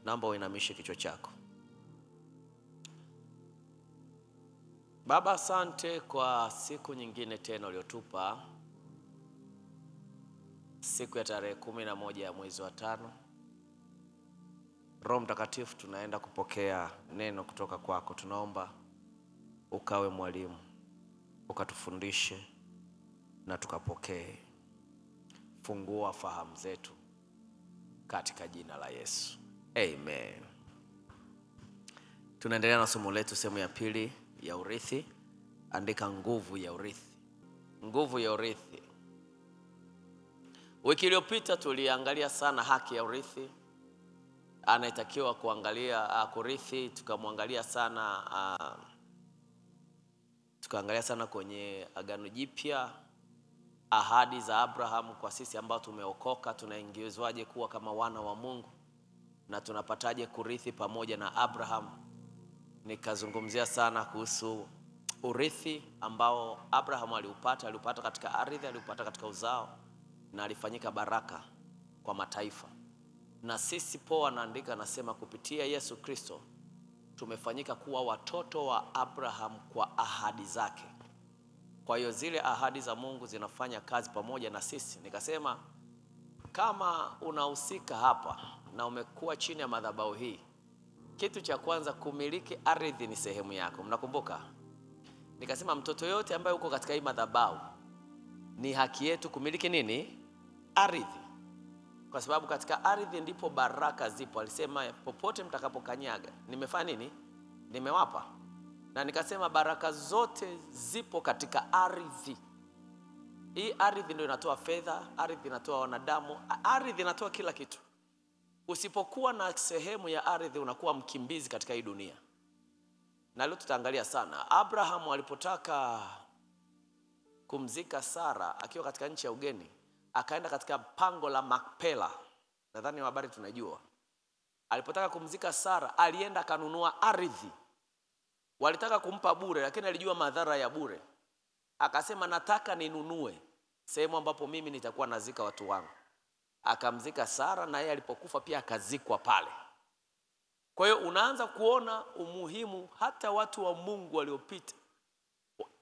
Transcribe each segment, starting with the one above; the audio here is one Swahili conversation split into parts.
Naomba uinamishe kichwa chako. Baba, asante kwa siku nyingine tena uliotupa. Siku ya tarehe 11 ya mwezi wa 5. Roho Mtakatifu, tunaenda kupokea neno kutoka kwako. Tunaomba ukawe mwalimu, ukatufundishe na tukapokee. Fungua fahamu zetu katika jina la Yesu. Amen. Tunaendelea na somo letu, sehemu ya pili ya urithi. Andika nguvu ya urithi. Nguvu ya urithi. Wiki iliyopita tuliangalia sana haki ya urithi. Anayetakiwa kurithi, tukaangalia sana kwenye Agano Jipya, ahadi za Abraham kwa sisi ambao tumeokoka, tunaingizwaje kuwa kama wana wa Mungu na tunapataje kurithi pamoja na Abraham. Nikazungumzia sana kuhusu urithi ambao Abraham aliupata katika ardhi, aliupata katika uzao, na alifanyika baraka kwa mataifa. Na sisi Paulo anaandika, anasema kupitia Yesu Kristo tumefanyika kuwa watoto wa Abraham kwa ahadi zake. Kwa hiyo zile ahadi za Mungu zinafanya kazi pamoja na sisi. Nikasema kama unahusika hapa na umekuwa chini ya madhabahu hii, kitu cha kwanza, kumiliki ardhi ni sehemu yako. Mnakumbuka? Nikasema mtoto yote ambaye uko katika hii madhabahu, ni haki yetu kumiliki nini? Ardhi. Kwa sababu katika ardhi ndipo baraka zipo. Alisema popote mtakapokanyaga, nimefanya nini? Nimewapa. Na nikasema baraka zote zipo katika ardhi. Hii ardhi ndio inatoa fedha, ardhi inatoa wanadamu, ardhi inatoa kila kitu. Usipokuwa na sehemu ya ardhi unakuwa mkimbizi katika hii dunia. Na leo tutaangalia sana Abraham alipotaka kumzika Sara akiwa katika nchi ya ugeni, akaenda katika pango la Makpela. Nadhani habari tunajua. Alipotaka kumzika Sara, alienda akanunua ardhi. Walitaka kumpa bure, lakini alijua madhara ya bure. Akasema nataka ninunue sehemu ambapo mimi nitakuwa nazika watu wangu. Akamzika Sara, na yeye alipokufa pia akazikwa pale. Kwa hiyo unaanza kuona umuhimu. Hata watu wa Mungu waliopita,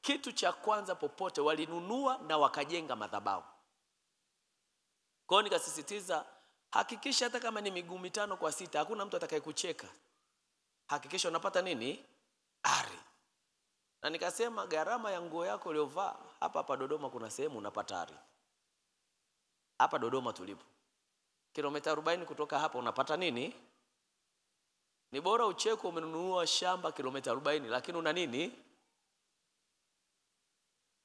kitu cha kwanza popote walinunua na wakajenga madhabahu. Kwa hiyo nikasisitiza, hakikisha hata kama ni miguu 5 kwa 6, hakuna mtu atakayekucheka. Hakikisha unapata nini? Ardhi. Na nikasema gharama ya nguo yako uliyovaa hapa Dodoma, kuna sehemu unapata ardhi. Hapa Dodoma tulipo, kilomita 40 kutoka hapa unapata nini? Ni bora ucheko umenunua shamba kilomita 40, lakini una nini?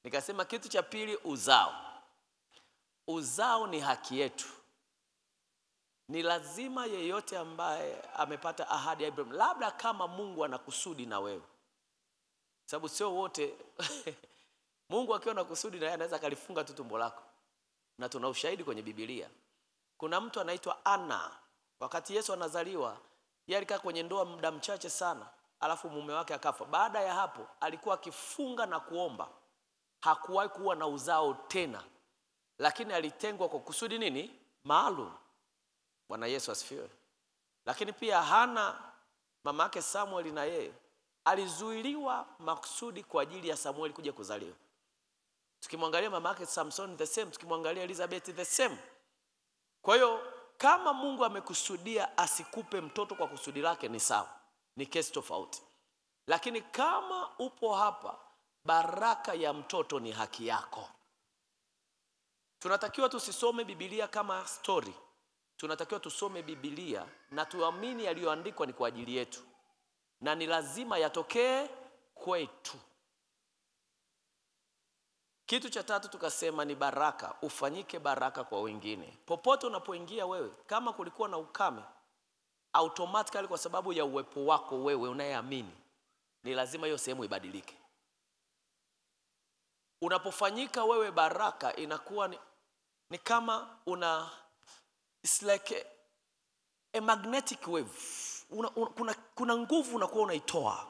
Nikasema kitu cha pili, uzao. Uzao ni haki yetu. Ni lazima yeyote ambaye amepata ahadi ya Abraham, labda kama Mungu anakusudi na wewe. Sababu sio wote Mungu akiwa na kusudi na yeye anaweza kalifunga tu tumbo lako. Na tuna ushahidi kwenye Biblia. Kuna mtu anaitwa Ana. Wakati Yesu anazaliwa, yeye alikaa kwenye ndoa muda mchache sana, alafu mume wake akafa. Baada ya hapo alikuwa akifunga na kuomba. Hakuwahi kuwa na uzao tena. Lakini alitengwa kwa kusudi nini? Maalum. Bwana Yesu asifiwe. Lakini pia Hana, mama yake Samuel, na yeye alizuiliwa makusudi kwa ajili ya Samuel kuja kuzaliwa. Tukimwangalia mama yake Samson the same, tukimwangalia Elizabeth the same. Kwa hiyo kama Mungu amekusudia asikupe mtoto kwa kusudi lake, ni sawa, ni kesi tofauti. Lakini kama upo hapa, baraka ya mtoto ni haki yako. Tunatakiwa tusisome Biblia kama story. Tunatakiwa tusome Biblia na tuamini yaliyoandikwa ni kwa ajili yetu, na ni lazima yatokee kwetu. Kitu cha tatu tukasema ni baraka. Ufanyike baraka kwa wengine. Popote unapoingia wewe, kama kulikuwa na ukame, automatically kwa sababu ya uwepo wako wewe unayeamini, ni lazima hiyo sehemu ibadilike. Unapofanyika wewe baraka, inakuwa ni kama it's like a magnetic wave. Kuna nguvu unakuwa unaitoa,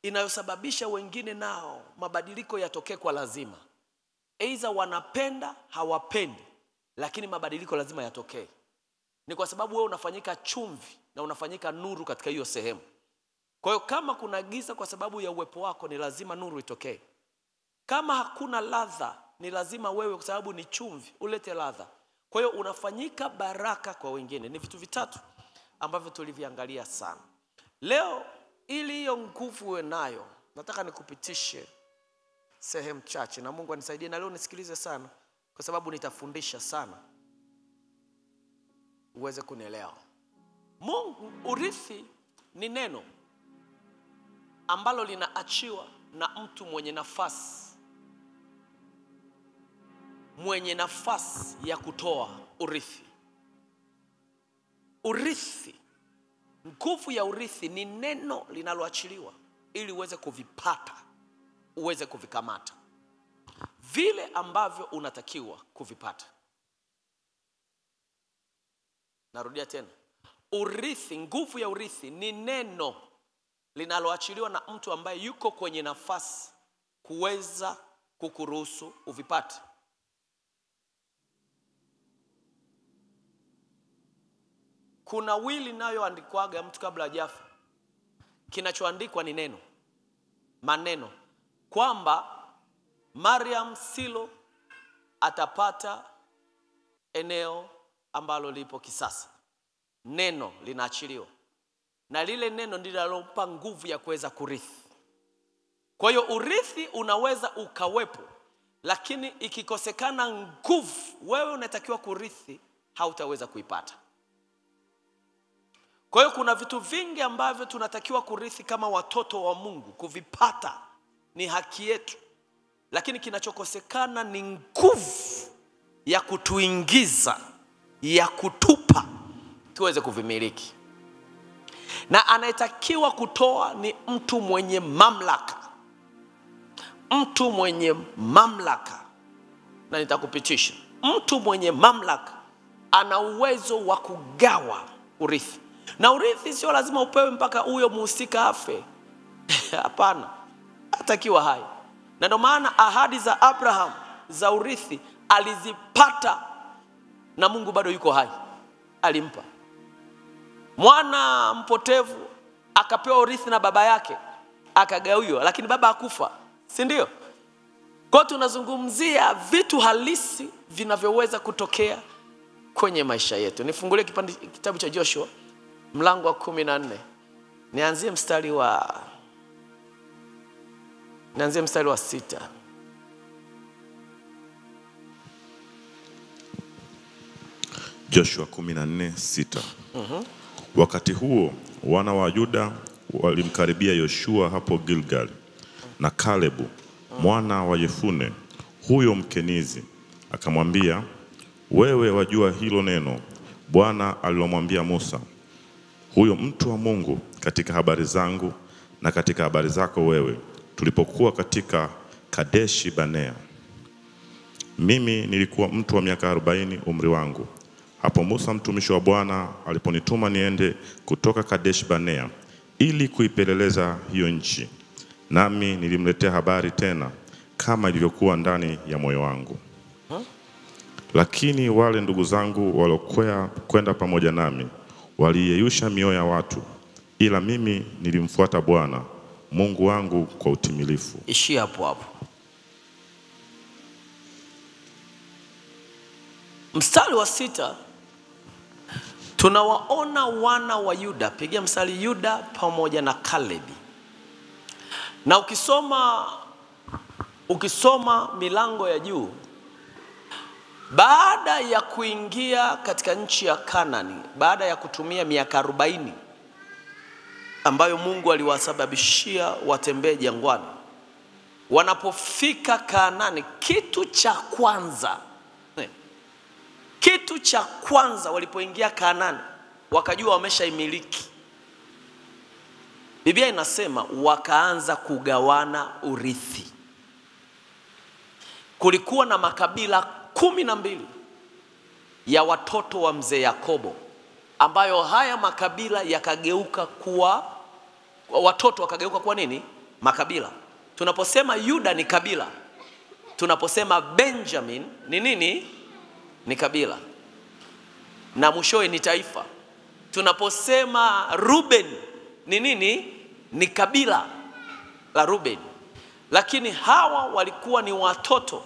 inayosababisha wengine nao mabadiliko yatokee kwa lazima. Aidha wanapenda, hawapendi, lakini mabadiliko lazima yatokee. ni kwa sababu wewe unafanyika chumvi na unafanyika nuru katika hiyo sehemu. Kwa hiyo kama kuna giza, kwa sababu ya uwepo wako ni lazima nuru itokee. Kama hakuna ladha, ni lazima wewe kwa sababu ni chumvi ulete ladha. Kwa hiyo unafanyika baraka kwa wengine. Ni vitu vitatu ambavyo tuliviangalia sana. Leo ili hiyo nguvu uwe nayo, nataka nikupitishe sehemu chache, na Mungu anisaidie na leo nisikilize sana, kwa sababu nitafundisha sana uweze kunielewa. Mungu, urithi ni neno ambalo linaachiwa na mtu mwenye nafasi ya kutoa urithi. Urithi, nguvu ya urithi ni neno linaloachiliwa ili uweze kuvipata, uweze kuvikamata vile ambavyo unatakiwa kuvipata. Narudia tena. Urithi, nguvu ya urithi ni neno linaloachiliwa na mtu ambaye yuko kwenye nafasi kuweza kukuruhusu uvipate. Kuna wili nayo andikwaga mtu kabla hajafa. Kinachoandikwa ni neno, maneno, kwamba Mariam Silo atapata eneo ambalo lipo kisasa. Neno linaachiliwa, na lile neno ndilo linalompa nguvu ya kuweza kurithi. Kwa hiyo urithi unaweza ukawepo, lakini ikikosekana nguvu, wewe unatakiwa kurithi, hautaweza kuipata. Kwa hiyo kuna vitu vingi ambavyo tunatakiwa kurithi kama watoto wa Mungu, kuvipata ni haki yetu. Lakini kinachokosekana ni nguvu ya kutuingiza, ya kutupa tuweze kuvimiliki. Na anayetakiwa kutoa ni mtu mwenye mamlaka. Mtu mwenye mamlaka, na nitakupitisha. Mtu mwenye mamlaka ana uwezo wa kugawa urithi. Na urithi sio lazima upewe mpaka huyo muhusika afe. Hapana, atakiwa hai. Na ndio maana ahadi za Abraham za urithi alizipata na Mungu bado yuko hai. Alimpa. Mwana mpotevu akapewa urithi na baba yake, akagawiwa, lakini baba hakufa, si ndio? Kwa tunazungumzia vitu halisi vinavyoweza kutokea kwenye maisha yetu. Nifungulie kitabu cha Joshua mlango wa 14. Nianzie mstari wa 6. Joshua 14:6. Wakati huo wana wa Yuda walimkaribia Yoshua hapo Gilgal, na Kalebu mwana wa Yefune huyo Mkenizi akamwambia, wewe wajua hilo neno Bwana alilomwambia Musa, huyo mtu wa Mungu, katika habari zangu na katika habari zako wewe, tulipokuwa katika Kadeshi Barnea. Mimi nilikuwa mtu wa miaka 40 umri wangu. Hapo Musa mtumishi wa Bwana aliponituma niende kutoka Kadesh Barnea ili kuipeleleza hiyo nchi. Nami nilimletea habari tena kama ilivyokuwa ndani ya moyo wangu. Lakini wale ndugu zangu waliokwea kwenda pamoja nami waliyeyusha mioyo ya watu, ila mimi nilimfuata Bwana Mungu wangu kwa utimilifu. Ishi hapo. Mstari wa 6 tunawaona wana wa Yuda, pigia mstari, Yuda pamoja na Kalebi. Na ukisoma milango ya juu, baada ya kuingia katika nchi ya Kanani, baada ya kutumia miaka 40 ambayo Mungu aliwasababishia watembee jangwani, wanapofika Kanani, kitu cha kwanza walipoingia Kanani, wakajua wameshaimiliki. Biblia inasema wakaanza kugawana urithi. Kulikuwa na makabila 12 ya watoto wa mzee Yakobo, ambayo haya makabila yakageuka kuwa watoto, wakageuka kuwa nini? Makabila. Tunaposema Yuda ni kabila, tunaposema Benjamin ni nini? Ni kabila. na mwishowe ni taifa. Tunaposema Ruben ni nini? Ni kabila la Ruben. Lakini hawa walikuwa ni watoto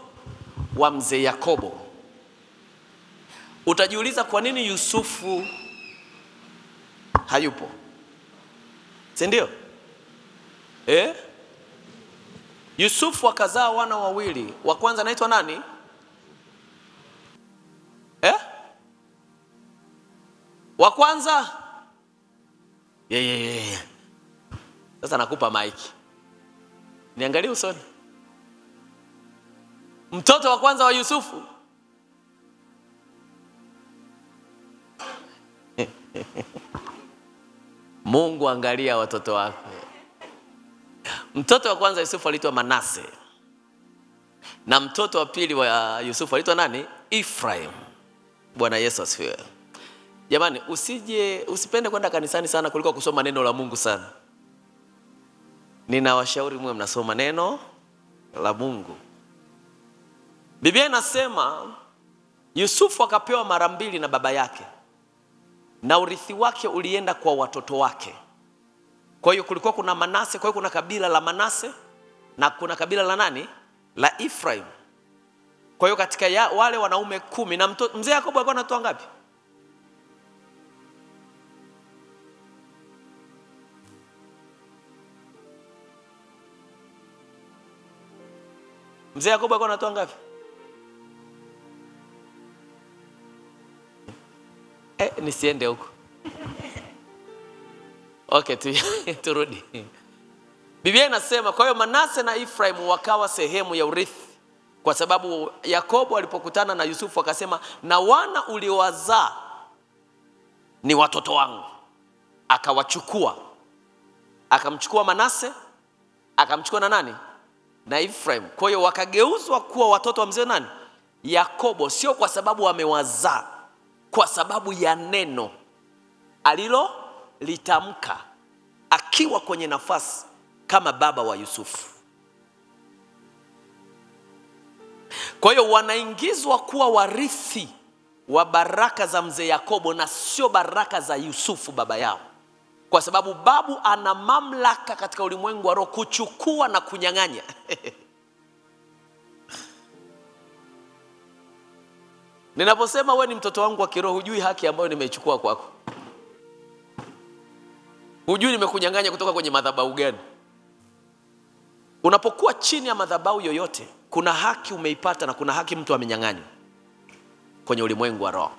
wa mzee Yakobo. Utajiuliza kwa nini Yusufu hayupo? Si ndio? Yusufu akazaa wana wawili. Wa kwanza anaitwa nani? Wa kwanza? Sasa nakupa maiki. Niangalie usoni. Mtoto wa kwanza wa Yusufu. Mungu angalia watoto wake. Mtoto wa kwanza Yusufu aliitwa Manase. Na mtoto wa pili wa Yusufu aliitwa nani? Ephraim. Bwana Yesu asifiwe. Jamani, usipende kwenda kanisani sana kuliko kusoma neno la Mungu sana. Ninawashauri mwe mnasoma neno la Mungu. Biblia inasema Yusufu akapewa mara mbili na baba yake, na urithi wake ulienda kwa watoto wake. Kwa hiyo kulikuwa kuna Manase, kwa hiyo kuna kabila la Manase na kuna kabila la nani? La Ephraim. Kwa hiyo katika wale wanaume 10 na mzee Yakobo alikuwa anatoa ngapi? Mzee Yakobo alikuwa anatoa ngapi? Nisiende huko. Okay, turudi. Biblia inasema kwa hiyo Manase na Ephraim wakawa sehemu ya urithi, kwa sababu Yakobo alipokutana na Yusufu akasema, na wana uliowazaa ni watoto wangu. Akawachukua. Akamchukua Manase, akamchukua na nani? Na Ephraim. Kwa hiyo wakageuzwa kuwa watoto wa mzee nani? Yakobo, sio kwa sababu wamewazaa, kwa sababu ya neno alilo litamka akiwa kwenye nafasi kama baba wa Yusufu. Kwa hiyo wanaingizwa kuwa warithi wa baraka za mzee Yakobo na sio baraka za Yusufu baba yao. Kwa sababu babu ana mamlaka katika ulimwengu wa roho kuchukua na kunyang'anya. Ninaposema wewe ni mtoto wangu wa kiroho, hujui haki ambayo nimeichukua kwako. Hujui nimekunyang'anya kutoka kwenye madhabahu gani. Unapokuwa chini ya madhabahu yoyote, kuna haki umeipata na kuna haki mtu amenyang'anywa kwenye ulimwengu wa roho.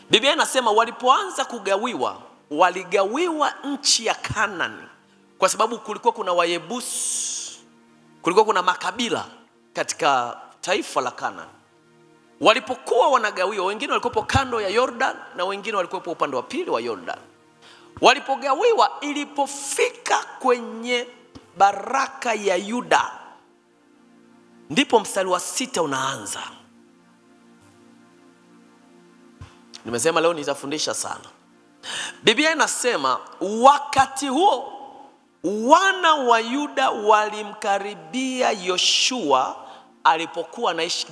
Biblia inasema walipoanza kugawiwa, waligawiwa nchi ya Kanaani, kwa sababu kulikuwa kuna Wayebusi, kulikuwa kuna makabila katika taifa la Kanaani. Walipokuwa wanagawiwa, wengine walikuwa kando ya Jordan na wengine walikuwa upande wa pili wa Jordan. Walipogawiwa, ilipofika kwenye baraka ya Yuda, ndipo mstari wa 6 unaanza. Nimesema leo nitafundisha sana. Biblia inasema wakati huo wana wa Yuda walimkaribia Yoshua alipokuwa anaishi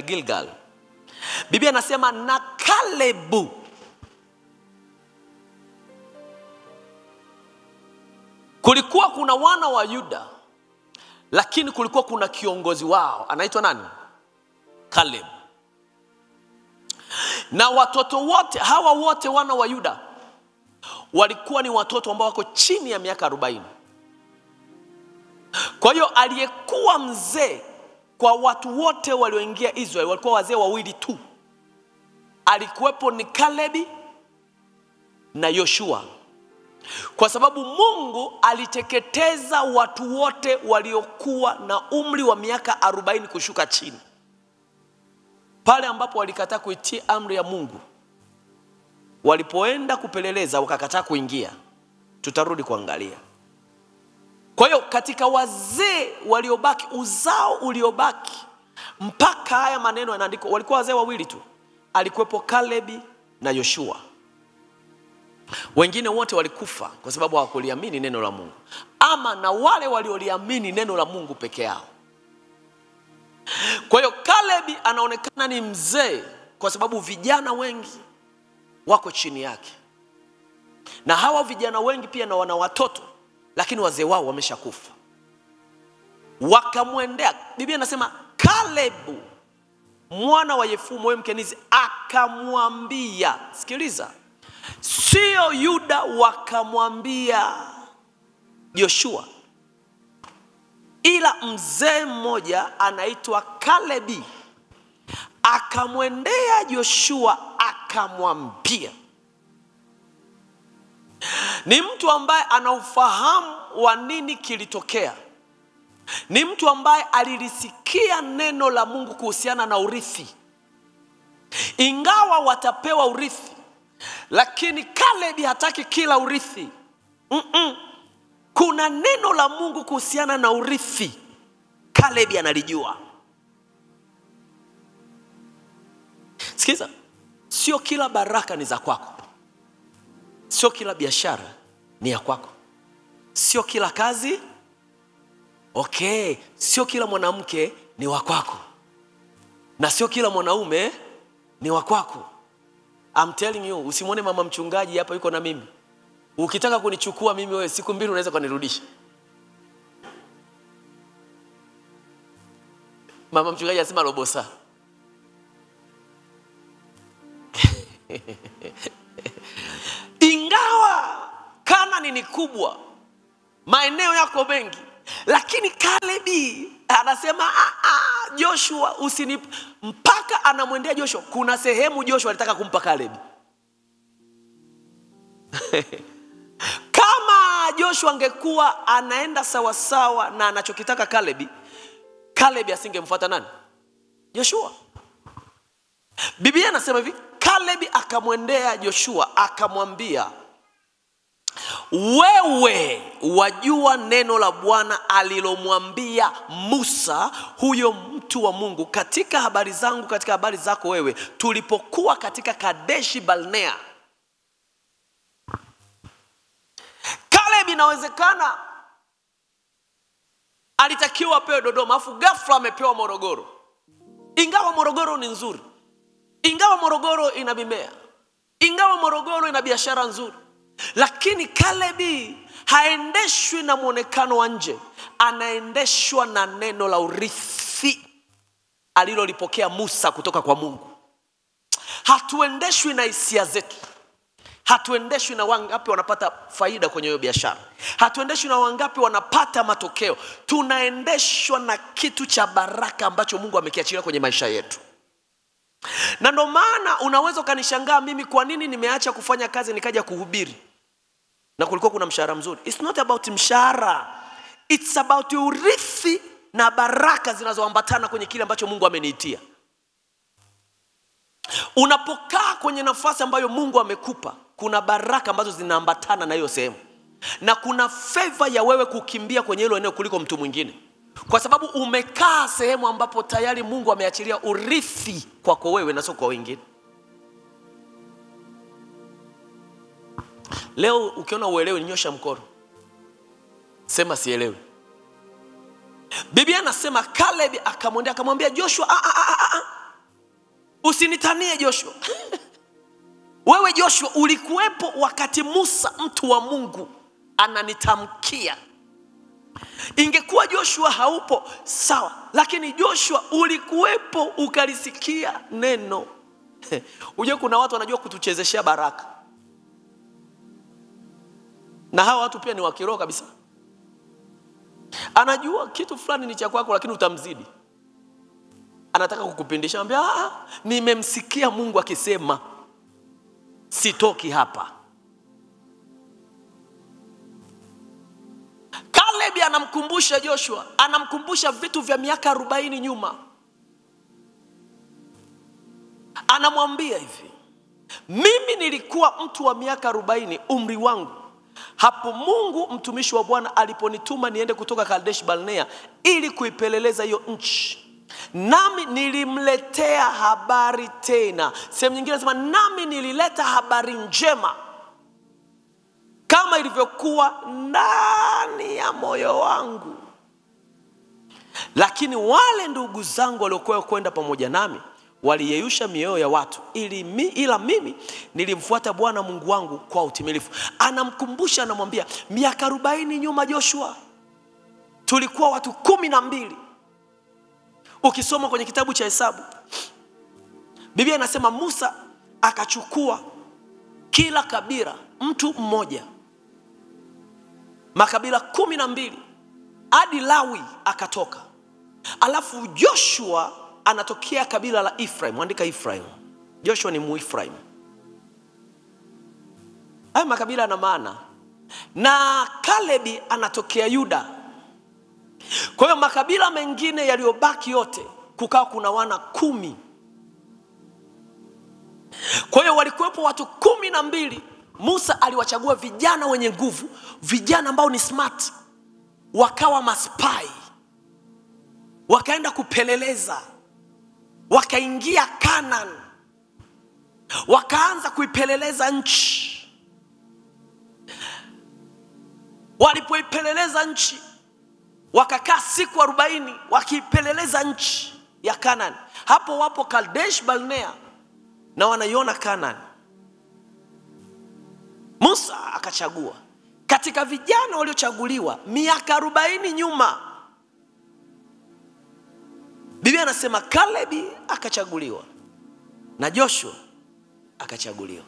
Gilgal. Biblia inasema na Kalebu kulikuwa kuna wana wa Yuda, lakini kulikuwa kuna kiongozi wao anaitwa nani? Kaleb. Na watoto wote hawa wote wana wa Yuda walikuwa ni watoto ambao wako chini ya miaka 40. Kwa hiyo aliyekuwa mzee kwa watu wote walioingia Israeli walikuwa wazee wawili tu. Alikuwepo ni Kalebi na Yoshua. Kwa sababu Mungu aliteketeza watu wote waliokuwa na umri wa miaka 40 kushuka chini. Pale ambapo walikataa kuitii amri ya Mungu, walipoenda kupeleleza wakakataa kuingia. Tutarudi kuangalia. Kwa hiyo katika wazee waliobaki, uzao uliobaki mpaka haya maneno yanaandikwa, walikuwa wazee wawili tu. Alikuwepo Kalebi na Yoshua. Wengine wote walikufa kwa sababu hawakuliamini neno la Mungu, ama na wale walioliamini neno la Mungu peke yao. Kwa hiyo Kalebi anaonekana ni mzee kwa sababu vijana wengi wako chini yake. Na hawa vijana wengi pia na wana watoto, lakini wazee wao wameshakufa. Wakamwendea, Biblia inasema Kalebu mwana wa Yefune wewe Mkenizi akamwambia, sikiliza, sio Yuda wakamwambia Joshua, ila mzee mmoja anaitwa Kalebi akamwendea Joshua akamwambia. Ni mtu ambaye ana ufahamu wa nini kilitokea. Ni mtu ambaye alilisikia neno la Mungu kuhusiana na urithi. Ingawa watapewa urithi, lakini Kalebi hataki kila urithi. Kuna neno la Mungu kuhusiana na urithi, Kalebi analijua. Sikiza, sio kila baraka ni za kwako. Sio kila biashara ni ya kwako. Sio kila kazi, sio kila mwanamke ni wa kwako. Na sio kila mwanaume ni wa kwako. I'm telling you, usimwone mama mchungaji hapa yuko na mimi. Ukitaka kunichukua mimi wewe siku 2 unaweza kunirudisha. Mama mchungaji asema robo saa. Ingawa Kanaani ni kubwa, maeneo yako mengi, lakini Kalebi anasema Joshua mpaka anamwendea Joshua. Kuna sehemu Joshua alitaka kumpa Kalebi. Kama Joshua angekuwa anaenda sawa sawa na anachokitaka Kalebi asingemfuata nani? Joshua. Biblia inasema hivi, Kalebi akamwendea Joshua akamwambia, wewe wajua neno la Bwana alilomwambia Musa huyo mtu wa Mungu katika habari zangu, katika habari zako wewe, tulipokuwa katika Kadeshi Barnea. Kalebi inawezekana alitakiwa apewe Dodoma, afu ghafla amepewa Morogoro. Ingawa Morogoro ni nzuri, ingawa Morogoro ina mimea, ingawa Morogoro ina biashara nzuri, lakini Kalebi haendeshwi na muonekano wa nje, anaendeshwa na neno la urithi alilolipokea Musa kutoka kwa Mungu. Hatuendeshwi na hisia zetu. Hatuendeshwi na wangapi wanapata faida kwenye hiyo biashara. Hatuendeshwi na wangapi wanapata matokeo. Tunaendeshwa na kitu cha baraka ambacho Mungu amekiachilia kwenye maisha yetu. Na ndio maana unaweza kanishangaa mimi kwa nini nimeacha kufanya kazi nikaja kuhubiri na kulikuwa kuna mshahara mzuri. It's not about mshahara. It's about urithi na baraka zinazoambatana kwenye kile ambacho Mungu ameniitia. Unapokaa kwenye nafasi ambayo Mungu amekupa, kuna baraka ambazo zinaambatana na hiyo sehemu. Na kuna favor ya wewe kukimbia kwenye hilo eneo kuliko mtu mwingine. Kwa sababu umekaa sehemu ambapo tayari Mungu ameachilia urithi kwako wewe na sio kwa wengine. Leo ukiona uelewi nyosha mkono. Sema sielewi. Biblia inasema Kalebi akamwambia Joshua, usinitanie Joshua. Wewe Joshua ulikuwepo wakati Musa mtu wa Mungu ananitamkia. Ingekuwa Joshua haupo sawa, lakini Joshua ulikuwepo ukalisikia neno. Uje kuna watu wanajua kutuchezeshea baraka. Na hawa watu pia ni wa kiroho kabisa. Anajua kitu fulani ni cha kwako lakini utamzidi. Anataka kukupindisha, anambia nimemsikia Mungu akisema sitoki hapa. Kalebi anamkumbusha Joshua, anamkumbusha vitu vya miaka 40 nyuma. Anamwambia hivi, mimi nilikuwa mtu wa miaka 40 umri wangu, hapo Mungu mtumishi wa Bwana aliponituma niende kutoka Kadesh Barnea ili kuipeleleza hiyo nchi. Nami nilimletea habari tena. Sehemu nyingine nasema nami nilileta habari njema kama ilivyokuwa ndani ya moyo wangu. Lakini wale ndugu zangu waliokuwa kwenda pamoja nami waliyeyusha mioyo ya watu, ila mimi nilimfuata Bwana Mungu wangu kwa utimilifu. Anamkumbusha, anamwambia miaka 40 nyuma Joshua tulikuwa watu 12. Ukisoma kwenye kitabu cha Hesabu, Biblia inasema Musa akachukua kila kabila mtu mmoja, makabila 12 hadi Lawi akatoka. Alafu Joshua anatokea kabila la Ephraim. Andika Ephraim. Joshua ni Muefraim. Haya makabila yana maana. Na Kalebi anatokea Yuda. Kwa hiyo makabila mengine yaliyobaki yote kukawa kuna wana 10. Kwa hiyo walikuwepo watu 12. Musa aliwachagua vijana wenye nguvu, vijana ambao ni smart, wakawa maspai, wakaenda kupeleleza, wakaingia Canaan, wakaanza kuipeleleza nchi. Walipoipeleleza nchi, wakakaa siku 40 wakiipeleleza nchi ya Canaan. Hapo wapo Kadesh Barnea na wanaiona Canaan. Musa akachagua katika vijana waliochaguliwa miaka 40 nyuma. Biblia anasema Kalebi akachaguliwa na Joshua akachaguliwa.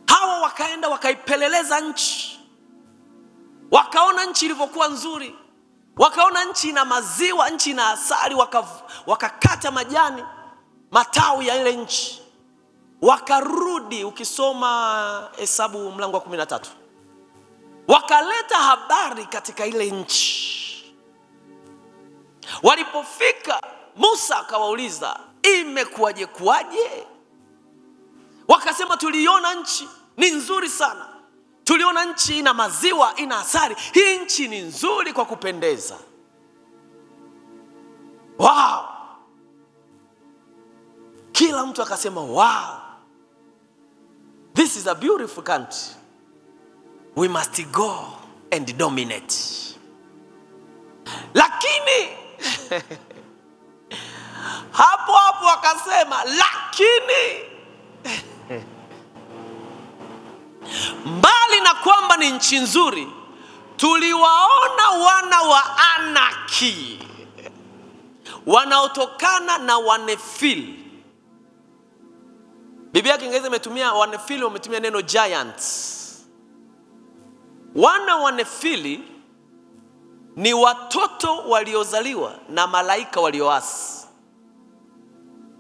Hawa wakaenda wakaipeleleza nchi, wakaona nchi ilivyokuwa nzuri, wakaona nchi ina maziwa, nchi ina asali, wakakata majani, matawi ya ile nchi, wakarudi. Ukisoma Hesabu mlango wa 13, wakaleta habari katika ile nchi. Walipofika, Musa akawauliza, imekuwaje kuwaje? Wakasema, tuliona nchi ni nzuri sana, tuliona nchi ina maziwa, ina asali, hii nchi ni nzuri kwa kupendeza. Wow! Kila mtu akasema, wow, this is a beautiful country, we must go and dominate. Lakini hapo wakasema, lakini mbali na kwamba ni nchi nzuri, tuliwaona wana wa Anaki wanaotokana na Wanefili. Biblia ya Kiingereza imetumia Wanefili, umetumia neno giants. Wana wa Nefili ni watoto waliozaliwa na malaika walioasi.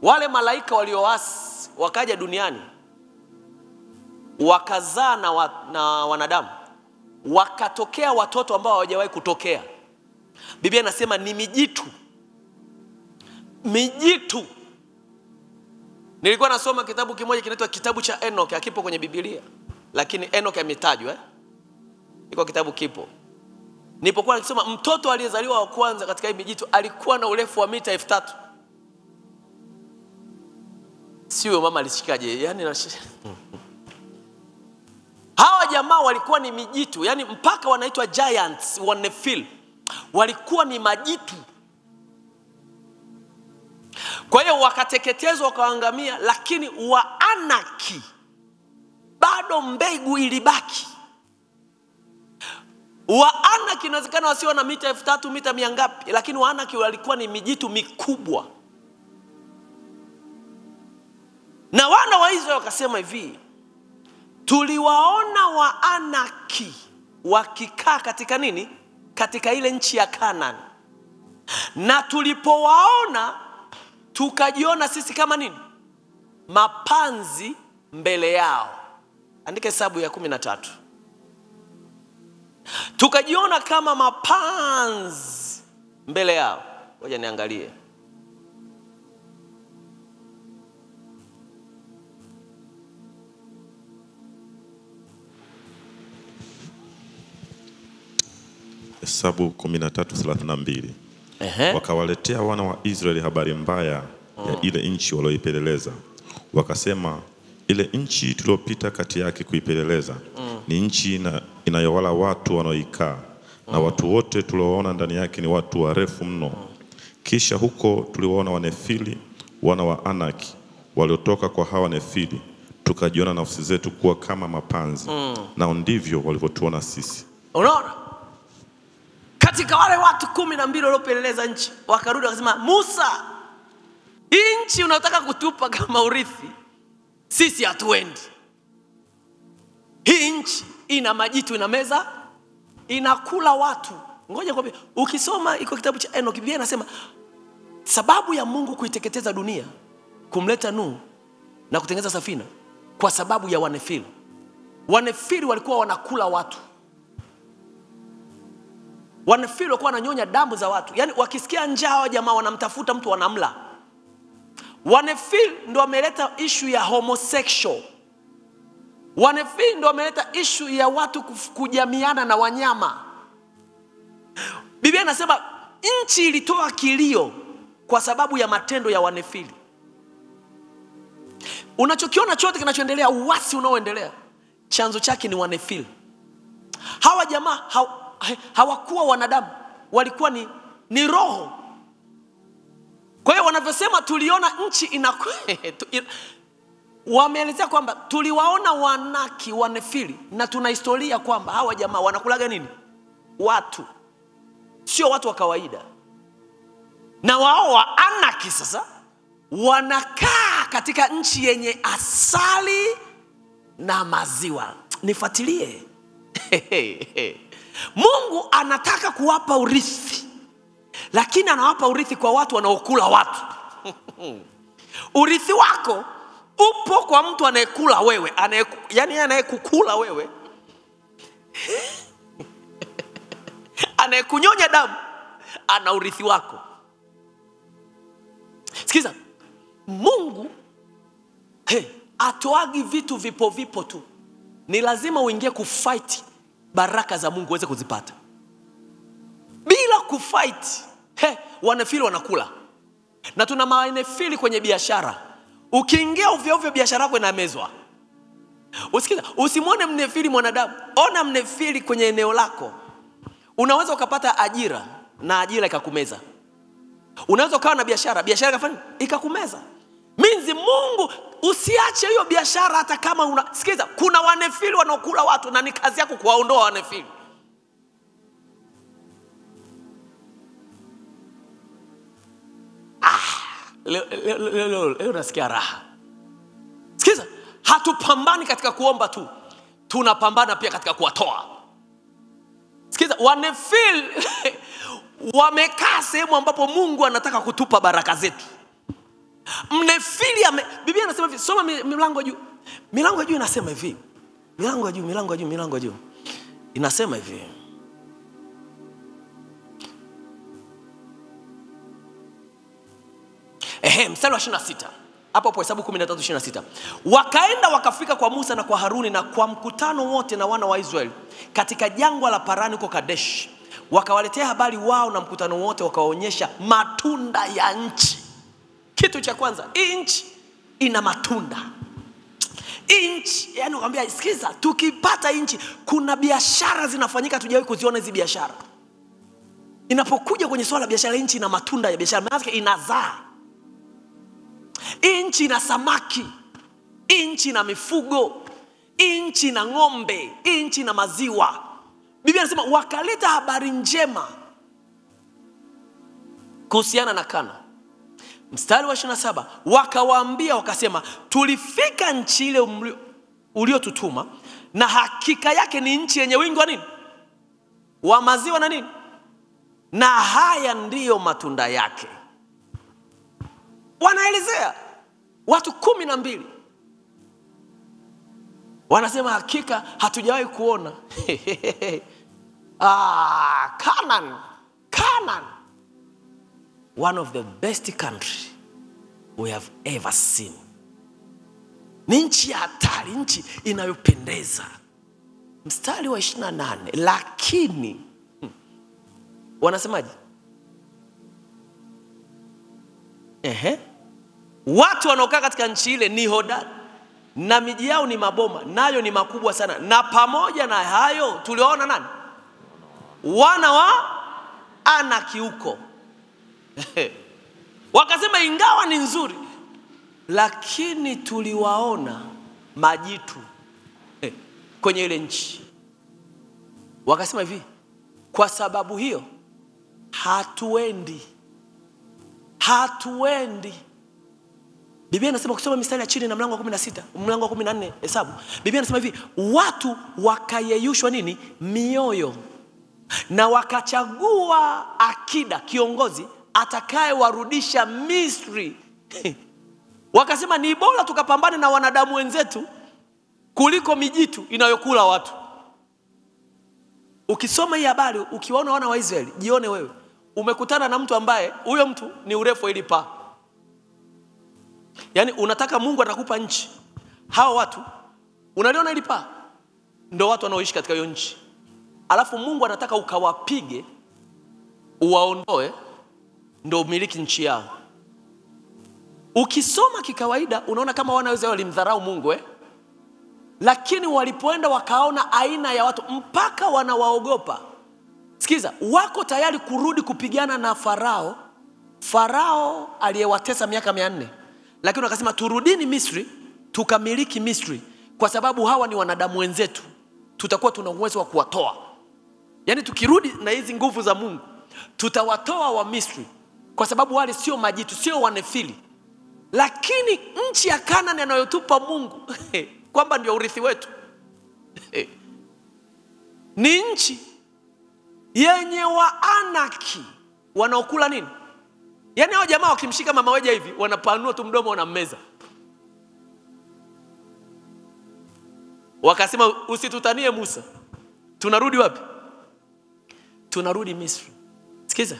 Wale malaika walioasi wakaja duniani, wakazaa na wanadamu, wakatokea watoto ambao hawajawahi kutokea. Biblia inasema ni mijitu. Nilikuwa nasoma kitabu kimoja kinaitwa kitabu cha Enoch, hakipo kwenye Biblia, lakini Enoch ametajwa, iko kitabu kipo. Nilipokuwa nikisoma, mtoto aliyezaliwa wa kwanza katika hii mijitu alikuwa na urefu wa mita 3000. Sio mama alishikaje? Yani hawa jamaa walikuwa ni mijitu, yani mpaka wanaitwa giants wa Nefil, walikuwa ni majitu. Kwa hiyo wakateketezwa, wakaangamia, lakini wa Anaki bado mbegu ilibaki. Wa Anaki inawezekana wasiwa na mita 3000, mita 100 ngapi, lakini wa Anaki walikuwa ni mijitu mikubwa. Na wana wa Israeli wakasema hivi, tuliwaona wa Anaki wakikaa katika nini? Katika ile nchi ya Canaan. Na tulipowaona tukajiona sisi kama nini? Mapanzi mbele yao. Andika Hesabu ya 13. Tukajiona kama mapanzi mbele yao. Ngoja niangalie. Hesabu 13:32. Wakawaletea wana wa Israeli habari mbaya ya ile nchi walioipeleleza. Wakasema, ile nchi tuliyopita kati yake kuipeleleza ni nchi inayowala watu wanaoikaa, na watu wote tulioona ndani yake ni watu warefu mno. Kisha huko tuliwaona Wanefili wana wa Anaki waliotoka kwa hawa Nefili, tukajiona nafsi zetu kuwa kama mapanzi. Nao ndivyo walivyotuona sisi. Unaona? Katika wale watu 12 waliopeleleza nchi, wakarudi wakasema, Musa, hii nchi unataka kutupa kama urithi, sisi hatuendi. Hii nchi ina majitu, ina meza, inakula watu. Ngoja kwambie, ukisoma iko kitabu cha Enoch, Biblia inasema sababu ya Mungu kuiteketeza dunia, kumleta Nuhu na kutengeneza safina, kwa sababu ya Wanefili. Wanefili walikuwa wanakula watu. Wanefili walikuwa wananyonya damu za watu. Yaani wakisikia njaa wa jamaa wanamtafuta mtu wanamla. Wanefili ndio wameleta issue ya homosexual. Wanefili ndio wameleta issue ya watu kujamiana na wanyama. Biblia inasema nchi ilitoa kilio kwa sababu ya matendo ya Wanefili. Unachokiona chote kinachoendelea, uasi unaoendelea, chanzo chake ni Wanefili. Hawa jamaa hawakuwa wanadamu, walikuwa ni roho. Kwa hiyo wanavyosema tuliona nchi wameelezea kwamba tuliwaona Wanaki, Wanefili, na tuna historia kwamba hawa jamaa wanakulaga nini? Watu. Sio watu wa kawaida. Na wao wa Anaki sasa wanakaa katika nchi yenye asali na maziwa. Nifuatilie. Mungu anataka kuwapa urithi, lakini anawapa urithi kwa watu wanaokula watu. Urithi wako upo kwa mtu anayekula wewe, yani anayekukula wewe. Anayekunyonya damu ana urithi wako. Sikiza, Mungu atoagi vitu vipo tu. Ni lazima uingie kufight baraka za Mungu uweze kuzipata. Bila kufight, Wanefili wanakula. Na tuna Wanefili kwenye biashara. Ukiingia ovyo ovyo biashara yako inamezwa. Usikiza, usimwone Mnefili mwanadamu, ona Mnefili kwenye eneo lako. Unaweza ukapata ajira na ajira ikakumeza. Unaweza ukawa na biashara ikafanya ikakumeza. Minzi Mungu usiache hiyo biashara hata kama sikiza, kuna Wanefili wanaokula watu na ni kazi yako kuwaondoa Wanefili. Leo nasikia raha. Sikiza, hatupambani katika kuomba tu, tunapambana pia katika kuwatoa. Sikiza, Wanefili wamekaa sehemu ambapo Mungu anataka kutupa baraka zetu. Mnefili Biblia inasema hivi, soma milango juu. Milango juu inasema hivi. Milango juu. Inasema hivi. Mstari wa 26. Hapo hapo Hesabu 13:26. Wakaenda wakafika kwa Musa na kwa Haruni na kwa mkutano wote na wana wa Israeli katika jangwa la Parani huko Kadesh. Wakawaletea habari wao na mkutano wote, wakaonyesha matunda ya nchi. Kitu cha kwanza, hii nchi ina matunda. Hii nchi, yani nakwambia, sikiza, tukipata nchi kuna biashara zinafanyika tujawahi kuziona hizi biashara. Inapokuja kwenye swala la biashara, nchi ina matunda ya biashara, maana inazaa. Hii nchi ina samaki, hii nchi ina mifugo, hii nchi ina ng'ombe, hii nchi ina maziwa. Biblia inasema wakaleta habari njema kuhusiana na Kana. Mstari wa 27, wakawaambia wakasema, tulifika nchi ile uliotutuma, na hakika yake ni nchi yenye wingi wa nini? Wa maziwa na nini? Na haya ndiyo matunda yake. Wanaelezea watu 12. Wanasema hakika hatujawahi kuona. Canaan. One of the best country we have ever seen. Ni nchi ya hatari, nchi inayopendeza. Mstari wa 28, lakini wanasemaje? Watu wanaokaa katika nchi ile ni hodari, na miji yao ni maboma, nayo ni makubwa sana. Na pamoja na hayo tuliona nani? Wana wa Anaki huko. Wakasema ingawa ni nzuri, lakini tuliwaona majitu kwenye ile nchi. Wakasema hivi, kwa sababu hiyo hatuendi. Biblia inasema kusoma mistari ya chini na mlango wa 16, mlango wa 14 Hesabu. Biblia inasema hivi, watu wakayeyushwa nini? Mioyo. Na wakachagua akida, kiongozi atakaye warudisha Misri. Wakasema ni bora tukapambane na wanadamu wenzetu kuliko mijitu inayokula watu. Ukisoma hii habari, ukiwaona wana wa Israeli, jione wewe umekutana na mtu ambaye huyo mtu ni urefu ili paa. Yaani unataka Mungu atakupa nchi. Hao watu unaliona ili paa ndio watu wanaoishi katika hiyo nchi. Alafu Mungu anataka ukawapige, uwaondoe, ndio umiliki nchi yao. Ukisoma kikawaida unaona kama wana wa Israeli walimdharau Mungu lakini walipoenda wakaona aina ya watu mpaka wanawaogopa. Sikiza, wako tayari kurudi kupigana na Farao aliyewatesa miaka 400. Lakini wakasema turudini Misri, tukamiliki Misri, kwa sababu hawa ni wanadamu wenzetu, tutakuwa tuna uwezo wa kuwatoa. Yaani tukirudi na hizi nguvu za Mungu, tutawatoa wa Misri, kwa sababu wale sio majitu, sio wanefili. Lakini nchi ya Kanaani anayotupa Mungu kwamba ndio urithi wetu, ni nchi yenye Waanaki wanaokula nini? Yaani hao jamaa wakimshika mama weja hivi, wanapanua tu mdomo wanammeza. Wakasema usitutanie Musa. Tunarudi wapi? Tunarudi Misri. Sikiza,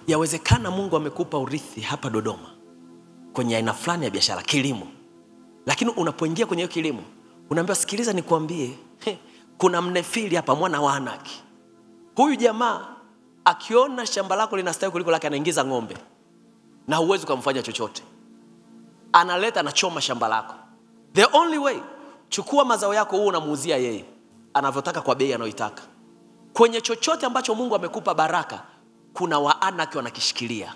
yawezekana Mungu amekupa urithi hapa Dodoma kwenye aina fulani ya biashara, kilimo. Lakini unapoingia kwenye hiyo kilimo, unaambiwa sikiliza nikwambie, kuna mnefili hapa, mwana wa Anaki. Huyu jamaa akiona shamba lako linastawi kuliko lake, anaingiza ng'ombe na huwezi kumfanya chochote. Analeta na choma shamba lako. The only way, chukua mazao yako huo unamuuzia yeye anavyotaka kwa bei anayoitaka. Kwenye chochote ambacho Mungu amekupa baraka, kuna Waanaki wanakishikilia.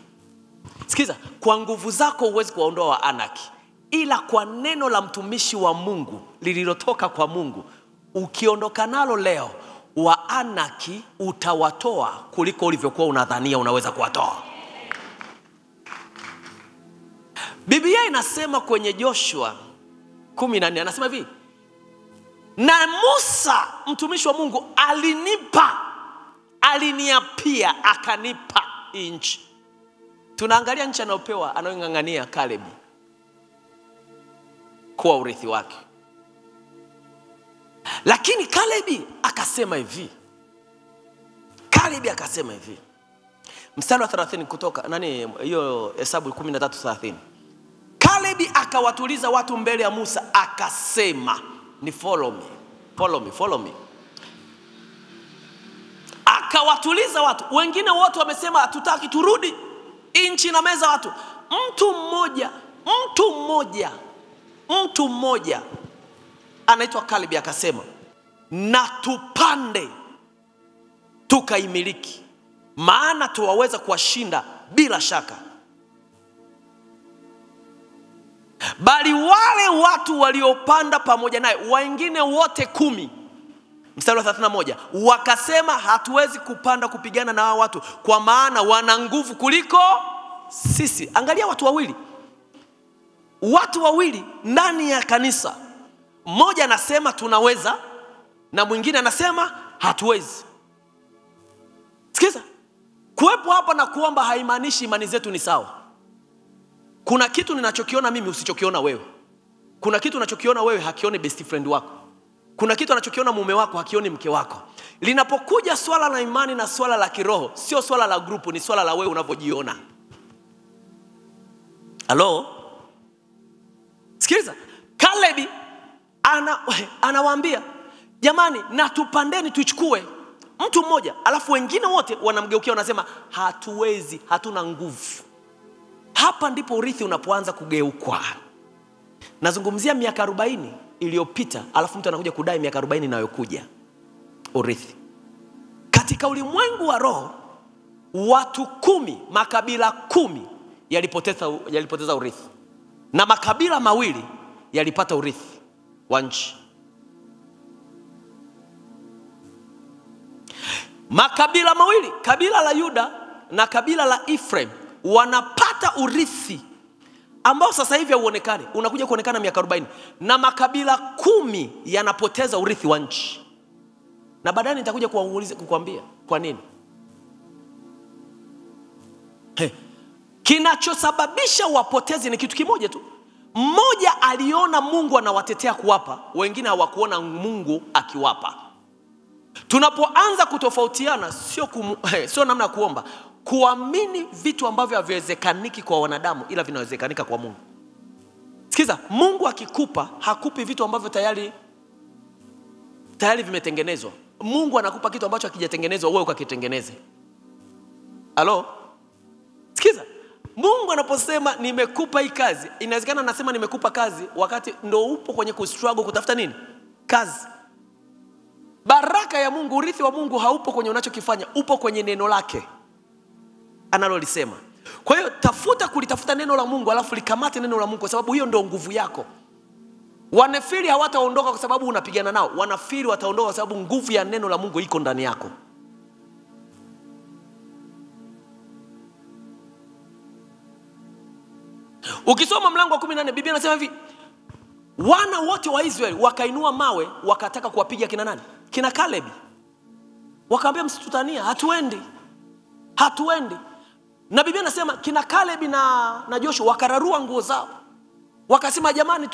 Sikiza, kwa nguvu zako huwezi kuwaondoa Waanaki, ila kwa neno la mtumishi wa Mungu lililotoka kwa Mungu, ukiondoka nalo leo, Waanaki utawatoa kuliko ulivyokuwa unadhania unaweza kuwatoa. Biblia inasema kwenye Joshua 14, anasema hivi, na Musa mtumishi wa Mungu aliniapia akanipa nchi. Tunaangalia nchi anayopewa, anayong'ang'ania Caleb kuwa urithi wake. Lakini Caleb akasema hivi, mstari wa 30 kutoka hiyo Hesabu 13:30. Caleb akawatuliza watu mbele ya Musa akasema, ni follow me. Akawatuliza watu. Wengine wote wamesema hatutaki, turudi, nchi na meza watu. Mtu mmoja anaitwa Caleb akasema, na tupande tukaimiliki, maana tuwaweza kuwashinda bila shaka. Bali wale watu waliopanda pamoja naye, wengine wote 10, mstari wa 31, wakasema hatuwezi kupanda kupigana na hao watu, kwa maana wana nguvu kuliko sisi. Angalia watu wawili ndani ya kanisa. Mmoja anasema tunaweza na mwingine anasema hatuwezi. Sikiza, kuwepo hapa na kuomba haimaanishi imani zetu ni sawa. Kuna kitu ninachokiona mimi usichokiona wewe. Kuna kitu unachokiona wewe hakioni best friend wako. Kuna kitu anachokiona mume wako hakioni mke wako. Linapokuja swala la imani na swala la kiroho, sio swala la grupu, ni swala la wewe unavyojiona. Halo? Sikiliza, Caleb anawaambia, jamani, na tupandeni tuchukue mtu mmoja. Alafu wengine wote wanamgeukia wanasema hatuwezi, hatuna nguvu. Hapa ndipo urithi unapoanza kugeukwa. Nazungumzia miaka 40 iliyopita, alafu mtu anakuja kudai miaka 40 inayokuja urithi. Katika ulimwengu wa roho, watu 10, makabila 10 yalipoteza urithi. na makabila mawili yalipata urithi wa nchi. Makabila mawili, kabila la Yuda na kabila la Ephraim, wanapata urithi ambao sasa hivi hauonekani, unakuja kuonekana miaka 40, na makabila 10 yanapoteza urithi wa nchi. Na baadaye nitakuja kukuambia kwa nini. Kinachosababisha wapotezi ni kitu kimoja tu. Mmoja aliona Mungu anawatetea kuwapa, wengine hawakuona Mungu akiwapa. Tunapoanza kutofautiana, sio namna kuomba, kuamini vitu ambavyo haviwezekaniki kwa wanadamu ila vinawezekanika kwa Mungu. Sikiza, Mungu akikupa, hakupi vitu ambavyo tayari vimetengenezwa. Mungu anakupa kitu ambacho hakijatengenezwa, wewe ukakitengeneze. Halo? Sikiza, Mungu anaposema nimekupa hii kazi, inawezekana anasema nimekupa kazi wakati ndo upo kwenye kustruggle kutafuta nini? Kazi. Baraka ya Mungu, urithi wa Mungu haupo kwenye unachokifanya, upo kwenye neno lake analolisema. Kwa hiyo kulitafuta neno la Mungu, alafu likamate neno la Mungu, kwa sababu hiyo ndio nguvu yako. Wanafiri hawataondoka kwa sababu unapigana nao. Wanafiri wataondoka kwa sababu nguvu ya neno la Mungu iko ndani yako. Ukisoma mlango wa 18, Biblia inasema hivi, wana wote wa Israeli wakainua mawe wakataka kuwapiga kina nani? Kina Kalebi. Wakaambia msitutania, hatuendi. Na Biblia inasema kina Kalebi na Joshua wakararua nguo zao. Wakasema jamani,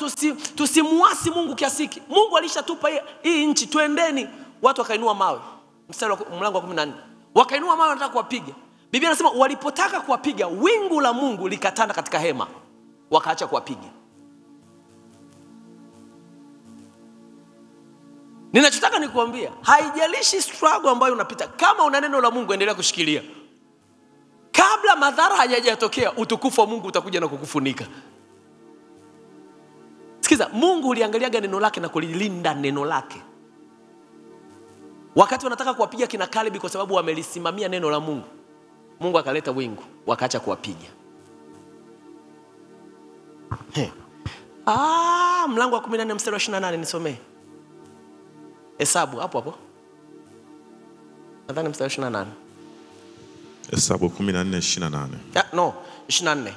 tusimuasi Mungu kiasi hiki. Mungu alishatupa hii nchi, tuendeni. Watu wakainua mawe. Mstari wa mlango wa 14. Wakainua mawe wanataka kuwapiga. Biblia inasema walipotaka kuwapiga, wingu la Mungu likatanda katika hema. Wakaacha kuwapiga. Ninachotaka nikuambia, haijalishi struggle ambayo unapita, kama una neno la Mungu endelea kushikilia. Kabla madhara hayajatokea, utukufu wa Mungu utakuja na kukufunika. Sikiza, Mungu uliangaliaga neno lake na kulilinda neno lake. Wakati wanataka kuwapiga kina Kalebi kwa sababu wamelisimamia neno la Mungu, Mungu akaleta wingu, wakaacha kuwapiga. Mlango wa 14 mstari wa 28 nisomee. Hesabu hapo. Nadhani mstari wa 28. Hesabu 14:28. No, 24.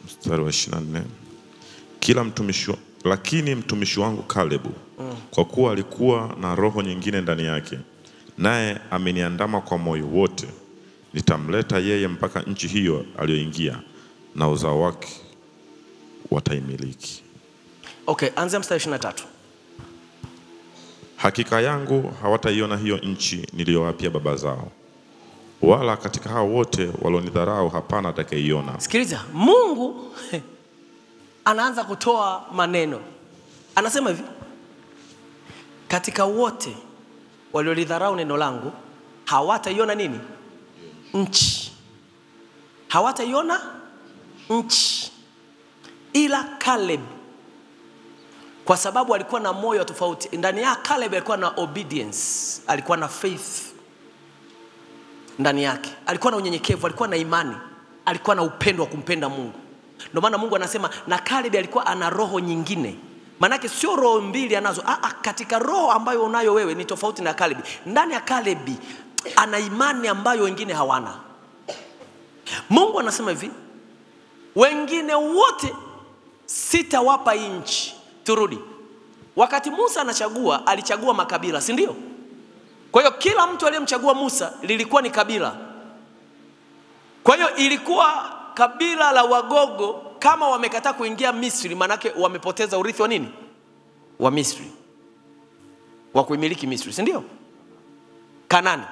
Mstari wa 24. Lakini mtumishi wangu Kalebu, kwa kuwa alikuwa na roho nyingine ndani yake, naye ameniandama kwa moyo wote, nitamleta yeye mpaka nchi hiyo aliyoingia, na uzao wake wataimiliki. Okay, anza mstari 23. Hakika yangu hawataiona hiyo nchi niliyowapia baba zao, wala katika hao wote walionidharau hapana atakayeiona. Sikiliza, Mungu anaanza kutoa maneno. Anasema hivi, katika wote waliolidharau neno langu hawataiona nini? Nchi. Hawataiona nchi. Ila Caleb, kwa sababu alikuwa na moyo tofauti. Ndani ya Caleb alikuwa na obedience, alikuwa na faith ndani yake. Alikuwa na unyenyekevu, alikuwa na imani, alikuwa na upendo wa kumpenda Mungu. Ndio maana Mungu anasema na Caleb alikuwa ana roho nyingine. Manake sio roho mbili anazo. Katika roho ambayo unayo wewe ni tofauti na Caleb. Ndani ya Caleb ana imani ambayo wengine hawana. Mungu anasema hivi, wengine wote sitawapa nchi. Turudi. Wakati Musa anachagua, alichagua makabila, si ndio? Kwa hiyo kila mtu aliyemchagua Musa lilikuwa ni kabila. Kwa hiyo ilikuwa kabila la Wagogo, kama wamekataa kuingia Misri, manake wamepoteza urithi wa nini? Wa Misri. Wa kuimiliki Misri, si ndio? Kanani.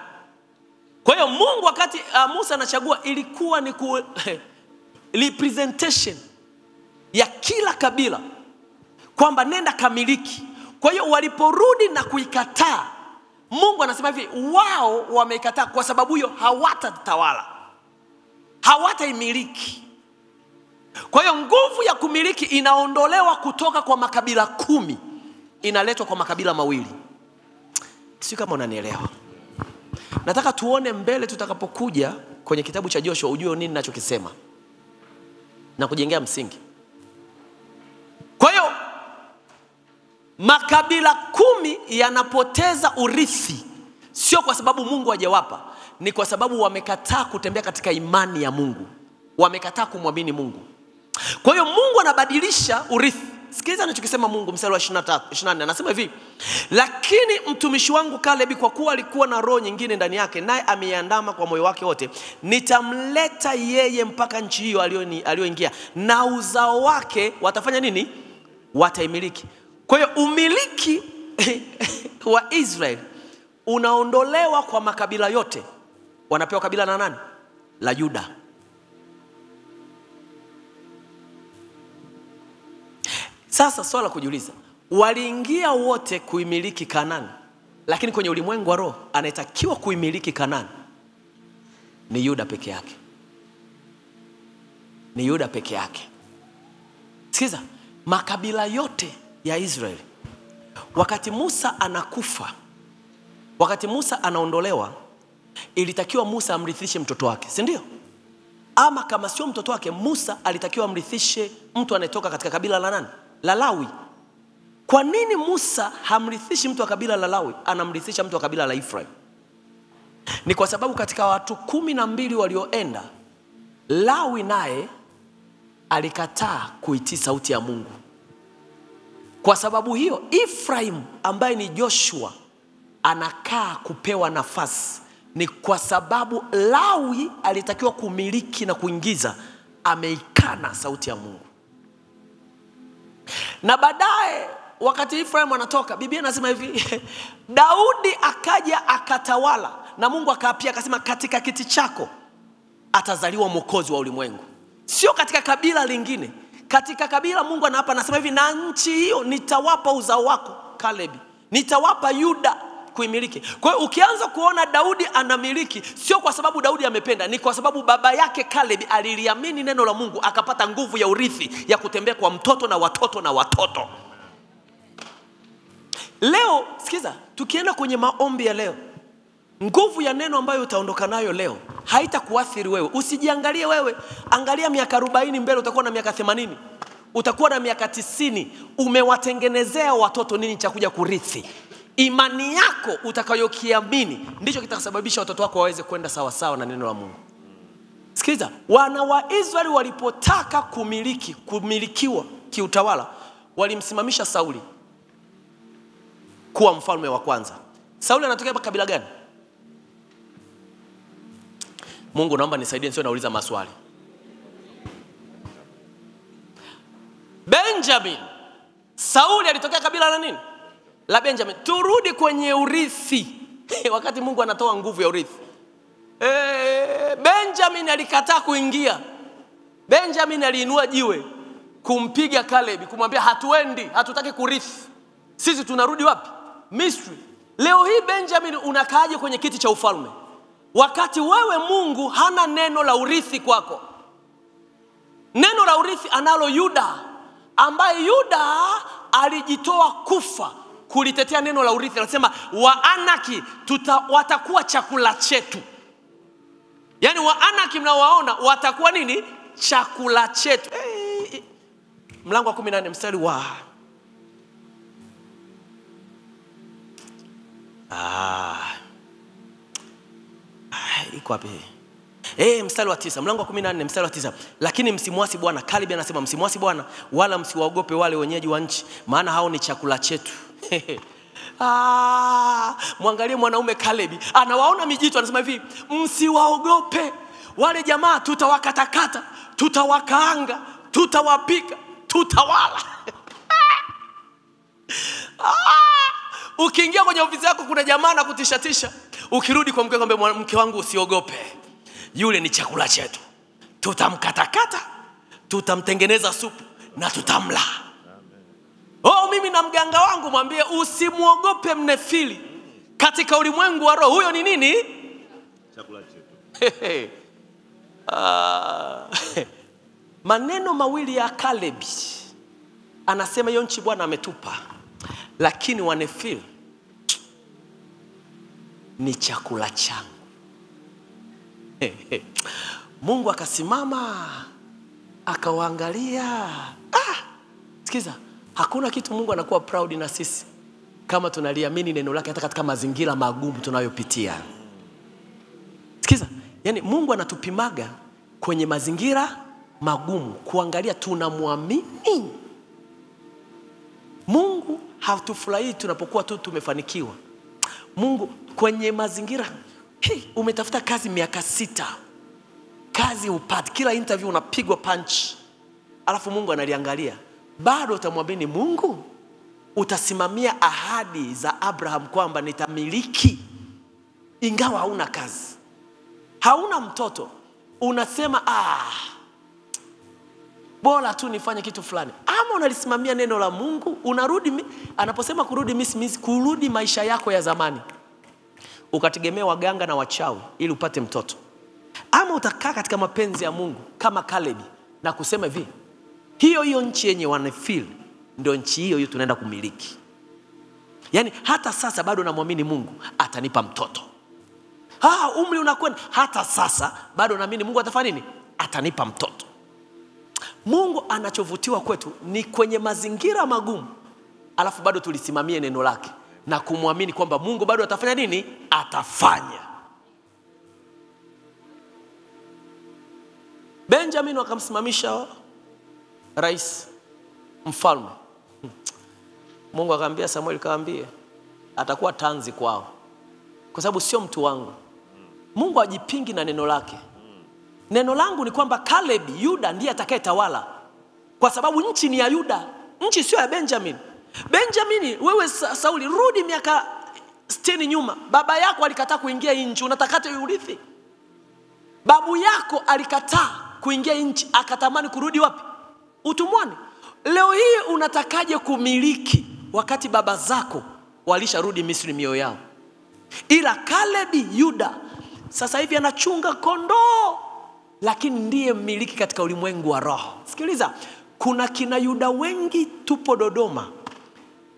Kwa hiyo Mungu wakati Musa anachagua, ilikuwa ni representation ya kila kabila, kwamba nenda kamiliki. Kwa hiyo waliporudi na kuikataa, Mungu anasema hivi, wao wamekataa, kwa sababu hiyo hawatatawala, hawataimiliki. Kwa hiyo nguvu ya kumiliki inaondolewa kutoka kwa makabila 10, inaletwa kwa makabila 2. Sio kama unanielewa. Nataka tuone mbele tutakapokuja kwenye kitabu cha Joshua ujue nini ninachokisema na kujengea msingi. Kwa hiyo makabila 10 yanapoteza urithi, sio kwa sababu Mungu hajawapa, ni kwa sababu wamekataa kutembea katika imani ya Mungu, wamekataa kumwamini Mungu. Kwa hiyo Mungu anabadilisha urithi. Sikiliza anachokisema Mungu, mstari wa 24 anasema hivi: lakini mtumishi wangu Kalebi, kwa kuwa alikuwa na roho nyingine ndani yake, naye ameiandama kwa moyo wake wote, nitamleta yeye mpaka nchi hiyo aliyoingia, na uzao wake watafanya nini? Wataimiliki. Kwa hiyo umiliki wa Israeli unaondolewa kwa makabila yote. Wanapewa kabila na nani? La Yuda. Sasa swala kujiuliza, waliingia wote kuimiliki Kanaani, lakini kwenye ulimwengu wa roho anayetakiwa kuimiliki Kanaani ni Yuda peke yake. Ni Yuda peke yake. Sikiza, makabila yote ya Israeli, wakati Musa anakufa, wakati Musa anaondolewa, ilitakiwa Musa amrithishe mtoto wake, si ndio? Ama kama sio mtoto wake, Musa alitakiwa amrithishe mtu anayetoka katika kabila la nani? La Lawi. Kwa nini Musa hamrithishi mtu wa kabila la Lawi, anamrithisha mtu wa kabila la Efraim? Ni kwa sababu katika watu 12 walioenda, Lawi naye alikataa kuitii sauti ya Mungu. Kwa sababu hiyo Efraim ambaye ni Joshua anakaa kupewa nafasi, ni kwa sababu Lawi alitakiwa kumiliki na kuingiza, ameikana sauti ya Mungu. Na baadaye wakati Efraim anatoka, Biblia inasema hivi Daudi akaja akatawala, na Mungu akaapia akasema, katika kiti chako atazaliwa mwokozi wa ulimwengu. Sio katika kabila lingine, katika kabila Mungu anaapa, anasema hivi, na nchi hiyo nitawapa uzao wako Kalebi, nitawapa Yuda kuimiliki. Kwa hiyo ukianza kuona Daudi anamiliki, sio kwa sababu Daudi amependa, ni kwa sababu baba yake Kalebi aliliamini neno la Mungu, akapata nguvu ya urithi ya kutembea kwa mtoto na watoto na watoto. Leo sikiza, tukienda kwenye maombi ya leo, nguvu ya neno ambayo utaondoka nayo leo haitakuathiri wewe. Usijiangalie wewe, angalia miaka 40 mbele, utakuwa na miaka 80, utakuwa na miaka 90. Umewatengenezea watoto nini cha kuja kurithi? Imani yako utakayokiamini ndicho kitasababisha watoto wako waweze kwenda sawa sawa na neno la Mungu. Sikiza, wana wa Israeli walipotaka kumilikiwa kiutawala, walimsimamisha Sauli kuwa mfalme wa kwanza. Sauli anatokea kabila gani? Mungu naomba nisaidie, sio nauliza maswali. Benjamin. Sauli alitokea kabila la nini? La Benjamin. Turudi kwenye urithi. Wakati Mungu anatoa nguvu ya urithi, Benjamin alikataa kuingia. Benjamin aliinua jiwe kumpiga Kalebi, kumwambia hatuendi, hatutaki kurithi, sisi tunarudi wapi? Misri. Leo hii Benjamin unakaaje kwenye kiti cha ufalme, wakati wewe Mungu hana neno la urithi kwako? Neno la urithi analo Yuda, ambaye Yuda alijitoa kufa kulitetea neno la urithi. Anasema Waanaki watakuwa chakula chetu. Yaani Waanaki mnaowaona watakuwa nini? Chakula chetu. Mlango wa 14 mstari wa iko wapi? Mstari wa 9, mlango wa 14 mstari wa 9. Lakini msimwasi Bwana. Kalebi anasema msimwasi Bwana, wala msiwaogope wale wenyeji wa nchi, maana hao ni chakula chetu. Mwangalie mwanaume Kalebi, anawaona mijitu, anasema hivi, msiwaogope wale jamaa, tutawakatakata, tutawakaanga, tutawapika, tutawala. Ukiingia kwenye ofisi yako kuna jamaa na kutishatisha, ukirudi kwa mke kwamba mke wangu usiogope, yule ni chakula chetu, tutamkatakata, tutamtengeneza supu na tutamla. Mimi na mganga wangu mwambie usimuogope mnefili katika ulimwengu wa roho. Huyo ni nini? Chakula chetu. Maneno mawili ya Kalebi, anasema hiyo nchi Bwana ametupa, lakini wanefili ni chakula changu. Mungu akasimama akawaangalia. Sikiza, Hakuna kitu Mungu anakuwa proud na sisi kama tunaliamini neno lake hata katika mazingira magumu tunayopitia. Sikiza, yani Mungu anatupimaga kwenye mazingira magumu kuangalia tunamwamini. Mungu hatufurahii tunapokuwa tu tumefanikiwa. Mungu kwenye mazingira, umetafuta kazi miaka 6. Kazi upate, kila interview unapigwa punch. Alafu Mungu analiangalia. Bado utamwamini Mungu? Utasimamia ahadi za Abraham kwamba nitamiliki ingawa hauna kazi, hauna mtoto, unasema bora tu nifanye kitu fulani? Ama unalisimamia neno la Mungu, unarudi anaposema kurudi Misri, kurudi maisha yako ya zamani, ukategemea waganga na wachawi ili upate mtoto? Ama utakaa katika mapenzi ya Mungu kama Caleb na kusema hivi, hiyo nchi yenye wanafeel ndio nchi hiyo tunaenda kumiliki. Yani hata sasa bado namwamini Mungu atanipa mtoto. Umri unakwenda, hata sasa bado naamini Mungu atafanya nini? Atanipa mtoto. Mungu anachovutiwa kwetu ni kwenye mazingira magumu, alafu bado tulisimamie neno lake na kumwamini kwamba Mungu bado atafanya nini? Atafanya. Benjamin wakamsimamisha rais, mfalme. Mungu akamwambia Samuel, kaambie atakuwa tanzi kwao, kwa sababu sio mtu wangu. Mungu ajipingi na neno lake. Neno langu ni kwamba Caleb, Yuda, ndiye atakayetawala, kwa sababu nchi ni ya Yuda, nchi sio ya Benjamin. Benjamin, wewe Sauli, rudi miaka 60 nyuma. Baba yako alikataa kuingia nchi, unataka urithi? Babu yako alikataa kuingia nchi, akatamani kurudi wapi? Utumwani. Leo hii unatakaje kumiliki wakati baba zako walisharudi Misri mioyo yao? Ila Caleb, Yuda, sasa hivi anachunga kondoo, lakini ndiye mmiliki katika ulimwengu wa roho. Sikiliza, kuna kina Yuda wengi tupo Dodoma,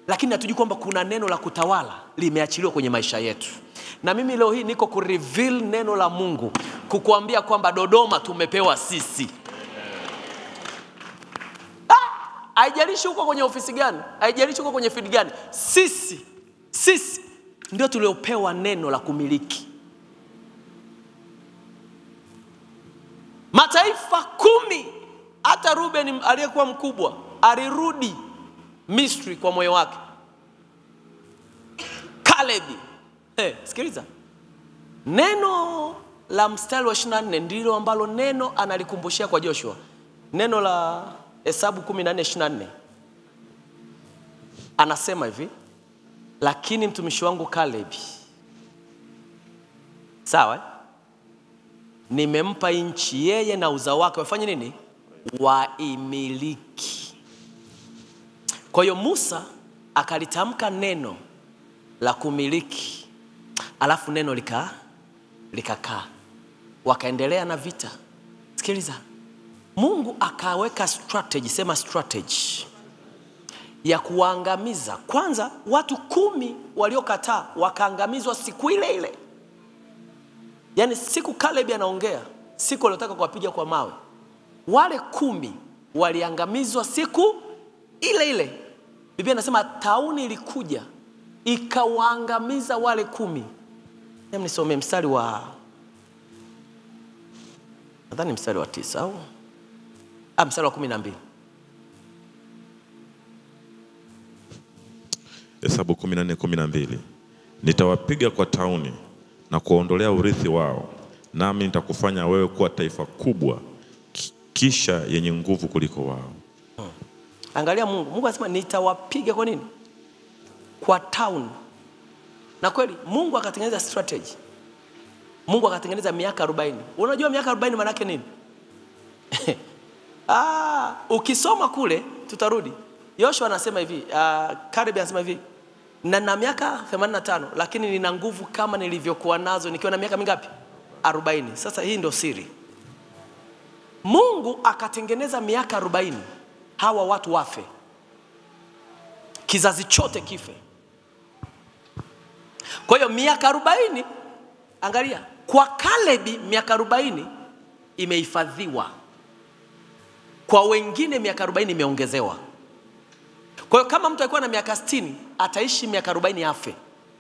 lakini hatujui kwamba kuna neno la kutawala limeachiliwa kwenye maisha yetu. Na mimi leo hii niko kureveal neno la Mungu, kukuambia kwamba Dodoma tumepewa sisi. Haijalishi uko kwenye ofisi gani, haijalishi uko kwenye field gani, sisi ndio tuliopewa neno la kumiliki. Mataifa 10, hata Ruben aliyekuwa mkubwa alirudi Misri kwa moyo wake. Caleb, sikiliza, neno la mstari wa 24 ndilo ambalo neno analikumbushia kwa Joshua. Neno la Hesabu 14:24 anasema hivi, lakini mtumishi wangu Caleb, sawa, nimempa nchi yeye na uzao wake wafanye nini? Waimiliki. Kwa hiyo Musa akalitamka neno la kumiliki, alafu neno likakaa, wakaendelea na vita. Sikiliza, Mungu akaweka strategy, sema strategy, ya kuangamiza. Kwanza watu 10 waliokataa wakaangamizwa siku ile ile. Yani siku Caleb anaongea, siku waliotaka kuwapiga kwa mawe, wale 10 waliangamizwa siku ile ile. Biblia inasema tauni ilikuja ikawaangamiza wale 10. Hebu nisome mstari wa, nadhani mstari wa 9 au mstari wa 12. Hesabu 14:12. Nitawapiga kwa tauni na kuondolea urithi wao, nami nitakufanya wewe kuwa taifa kubwa, kisha yenye nguvu kuliko wao. Angalia Mungu anasema nitawapiga kwa nini? Kwa tauni. Na kweli Mungu akatengeneza strategy. Mungu akatengeneza miaka 40. Unajua miaka 40 maana yake nini? Ukisoma kule tutarudi. Yoshua anasema hivi, Caleb anasema hivi, na miaka 85 lakini nina nguvu kama nilivyokuwa nazo nikiwa na miaka mingapi? 40. Sasa hii ndio siri. Mungu akatengeneza miaka 40 hawa watu wafe, kizazi chote kife. Kwa hiyo miaka 40, angalia, kwa Caleb miaka 40 imehifadhiwa, kwa wengine miaka 40 imeongezewa. Kwa hiyo kama mtu alikuwa na miaka 60, ataishi miaka 40 afe.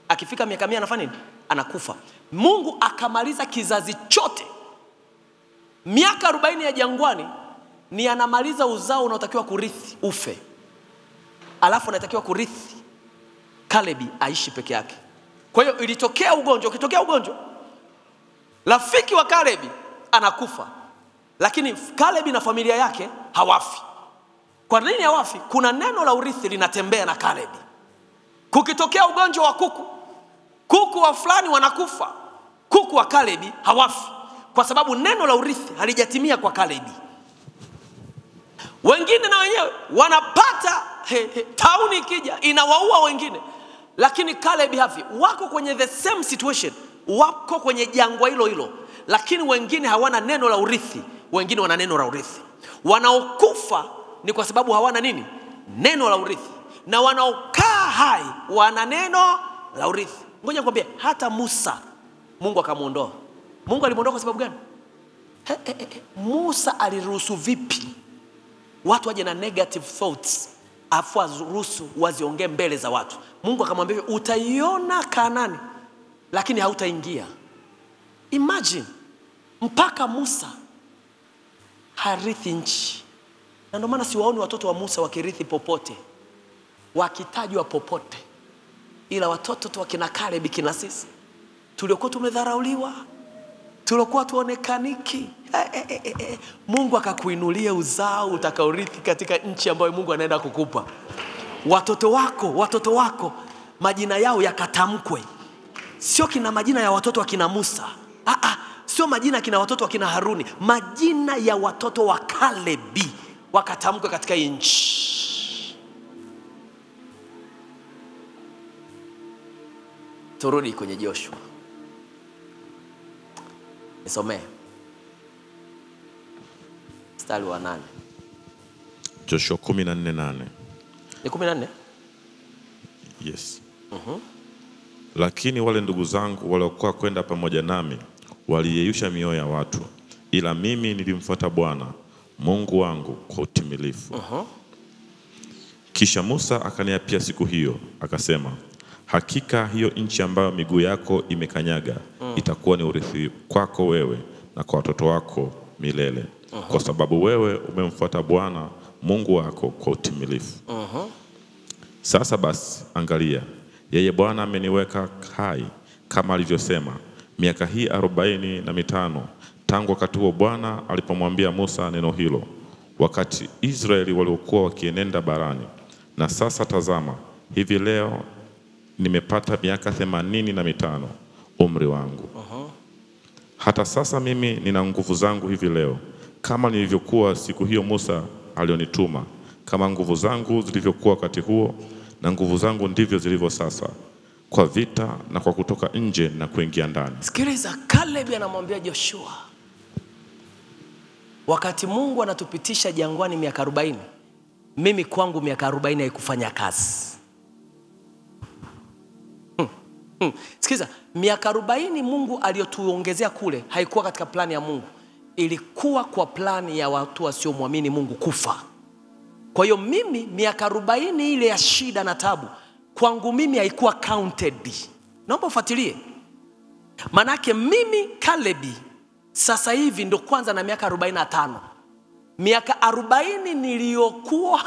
Akifika miaka 100 anafanya nini? Anakufa. Mungu akamaliza kizazi chote. Miaka 40 ya jangwani ni anamaliza uzao unaotakiwa kurithi ufe. Alafu anatakiwa kurithi Kalebi aishi peke yake. Kwa hiyo ilitokea ugonjwa, ukitokea ugonjwa, rafiki wa Kalebi anakufa. Lakini Kalebi na familia yake hawafi. Kwa nini hawafi? Kuna neno la urithi linatembea na Kalebi. Kukitokea ugonjwa wa kuku wa fulani wanakufa, kuku wa Kalebi hawafi, kwa sababu neno la urithi halijatimia kwa Kalebi. Wengine na wenyewe wanapata tauni ikija inawaua wengine, lakini Kalebi hafi. Wako kwenye the same situation, wako kwenye jangwa hilo hilo, lakini wengine hawana neno la urithi, wengine wana neno la urithi. Wanaokufa ni kwa sababu hawana nini? Neno la urithi. Na wanaokaa hai wana neno la urithi. Ngoja nikwambie, hata Musa Mungu akamuondoa. Mungu alimuondoa kwa sababu gani? Musa aliruhusu vipi watu waje na negative thoughts afu aruhusu waziongee mbele za watu? Mungu akamwambia, utaiona Kanaani lakini hautaingia. Imagine, mpaka Musa harithi nchi. Na ndio maana siwaoni watoto wa Musa wakirithi popote, wakitajwa popote. Ila watoto tu wakina Kalebi, kina sisi tuliokuwa tumedharauliwa, tuliokuwa tuonekaniki, Mungu akakuinulia uzao utakaorithi katika nchi ambayo Mungu anaenda kukupa. Watoto wako majina yao yakatamkwe. Sio kina majina ya watoto wa kina Musa. Sio majina kina watoto wa kina Haruni. Majina ya watoto wa Kalebi wakatamkwe katika nchi. Turudi kwenye Joshua. Nisomee mstari wa 8. Joshua 14:8. Ni 14? Yes. Lakini wale ndugu zangu waliokuwa kwenda pamoja nami waliyeyusha mioyo ya watu, ila mimi nilimfuata Bwana Mungu wangu kwa utimilifu. Kisha Musa akaniapia siku hiyo, akasema, hakika hiyo nchi ambayo miguu yako imekanyaga itakuwa ni urithi kwako wewe na kwa watoto wako milele, kwa sababu wewe umemfuata Bwana Mungu wako kwa utimilifu. Sasa basi, angalia, yeye Bwana ameniweka hai kama alivyosema, miaka hii 45 tangu wakati huo Bwana alipomwambia Musa neno hilo, wakati Israeli waliokuwa wakienenda barani. Na sasa tazama, hivi leo nimepata miaka 85 umri wangu. Hata sasa mimi nina nguvu zangu hivi leo, kama nilivyokuwa siku hiyo Musa alionituma. Kama nguvu zangu zilivyokuwa wakati huo, na nguvu zangu ndivyo zilivyo sasa, kwa vita na kwa kutoka nje na kuingia ndani. Sikiliza, Caleb anamwambia Joshua, wakati Mungu anatupitisha jangwani miaka 40, mimi kwangu miaka 40 haikufanya kazi. Sikiza, miaka 40 Mungu aliyotuongezea kule haikuwa katika plani ya Mungu, ilikuwa kwa plani ya watu wasiomwamini Mungu kufa. Kwa hiyo mimi miaka 40 ile ya shida na tabu kwangu mimi haikuwa counted. Naomba ufuatilie. Manake mimi Kalebi sasa hivi ndo kwanza na miaka 45. Miaka 40 niliyokuwa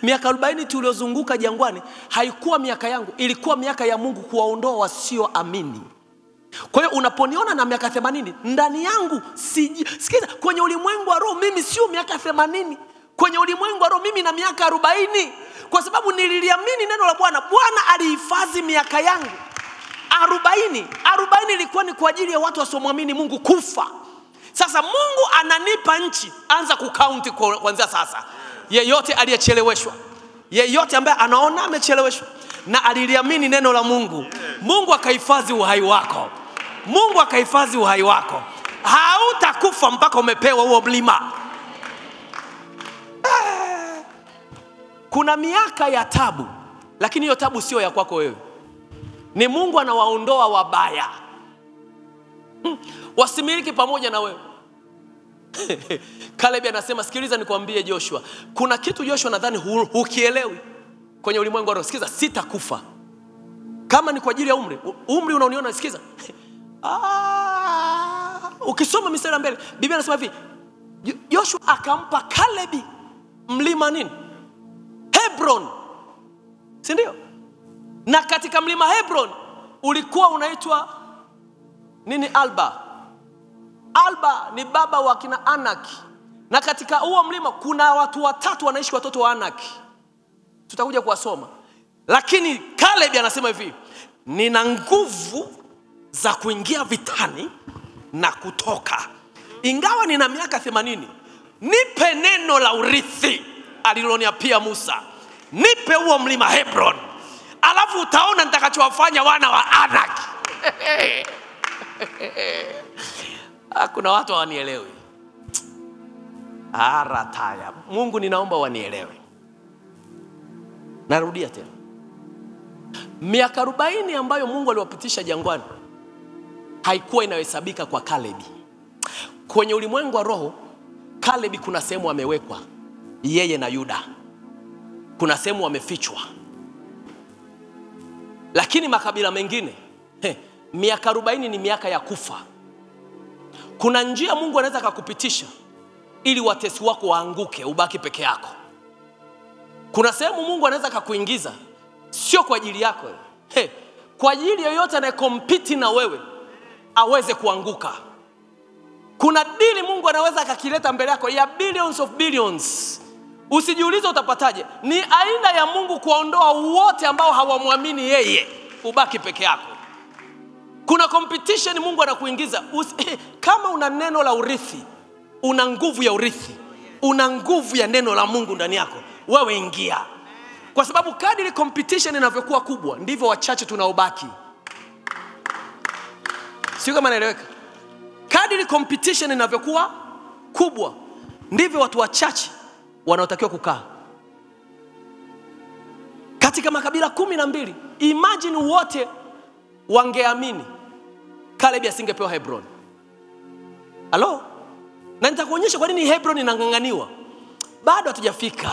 miaka 40 tuliozunguka jangwani haikuwa miaka yangu, ilikuwa miaka ya Mungu kuwaondoa wasioamini. Kwa hiyo unaponiona na miaka 80 ndani yangu sikiza, kwenye ulimwengu wa roho mimi sio miaka 80. Kwenye ulimwengu wa roho mimi na miaka 40, kwa sababu nililiamini neno la Bwana. Bwana alihifadhi miaka yangu 40. 40 ilikuwa ni kwa ajili ya watu wasiomwamini Mungu kufa. Sasa Mungu ananipa nchi, anza kukaunti kuanzia sasa. Yeyote aliyecheleweshwa, yeyote ambaye anaona amecheleweshwa na aliliamini neno la Mungu, Mungu akahifadhi uhai wako. Mungu akahifadhi uhai wako. Hautakufa mpaka umepewa huo mlima. Kuna miaka ya tabu, lakini hiyo tabu sio ya kwako wewe. Ni Mungu anawaondoa wabaya wasimiliki pamoja na wewe. Caleb anasema, sikiliza nikwambie Joshua, kuna kitu Joshua nadhani hukielewi kwenye ulimwengu wa roho. Sikiza, sitakufa. Kama ni kwa ajili ya umri unaoniona, sikiza. Ukisoma mistari mbele, Biblia inasema hivi, Joshua akampa Caleb mlima nini? Hebron. Si ndio? Na katika mlima Hebron ulikuwa unaitwa nini? Alba. Alba ni baba wa kina Anaki. Na katika huo mlima kuna watu watatu wanaishi, watoto wa Anaki. Tutakuja kuwasoma. Lakini Caleb anasema hivi, nina nguvu za kuingia vitani na kutoka. Ingawa nina miaka 80, nipe neno la urithi aliloniapia Musa. Nipe huo mlima Hebron. Alafu utaona nitakachowafanya wana wa Anaki. Kuna watu hawanielewi. Arataya. Mungu ninaomba wanielewe. Narudia tena. Miaka 40 ambayo Mungu aliwapitisha jangwani haikuwa inahesabika kwa Caleb. Kwenye ulimwengu wa roho, Caleb kuna sehemu amewekwa, yeye na Yuda. Kuna sehemu wamefichwa. Lakini makabila mengine, miaka 40 ni miaka ya kufa. Kuna njia Mungu anaweza kukupitisha ili watesi wako waanguke, ubaki peke yako. Kuna sehemu Mungu anaweza kukuingiza sio kwa ajili yako, kwa ajili yoyote anayekompiti na wewe aweze kuanguka. Kuna dili Mungu anaweza akakileta mbele yako ya billions of billions. Usijiulize utapataje. Ni aina ya Mungu kuondoa wote ambao hawamwamini yeye, ubaki peke yako. Kuna competition Mungu anakuingiza. Kama una neno la urithi, una nguvu ya urithi, una nguvu ya neno la Mungu ndani yako, wewe ingia. Kwa sababu kadiri competition inavyokuwa kubwa, ndivyo wachache tunaobaki. Sio kama naeleweka? Kadiri competition inavyokuwa kubwa, ndivyo watu wachache wanaotakiwa kukaa. Katika makabila 12, imagine wote wangeamini, Caleb asingepewa Hebron. Halo? Na nitakuonyesha kwa nini Hebron inang'ang'aniwa. Bado hatujafika.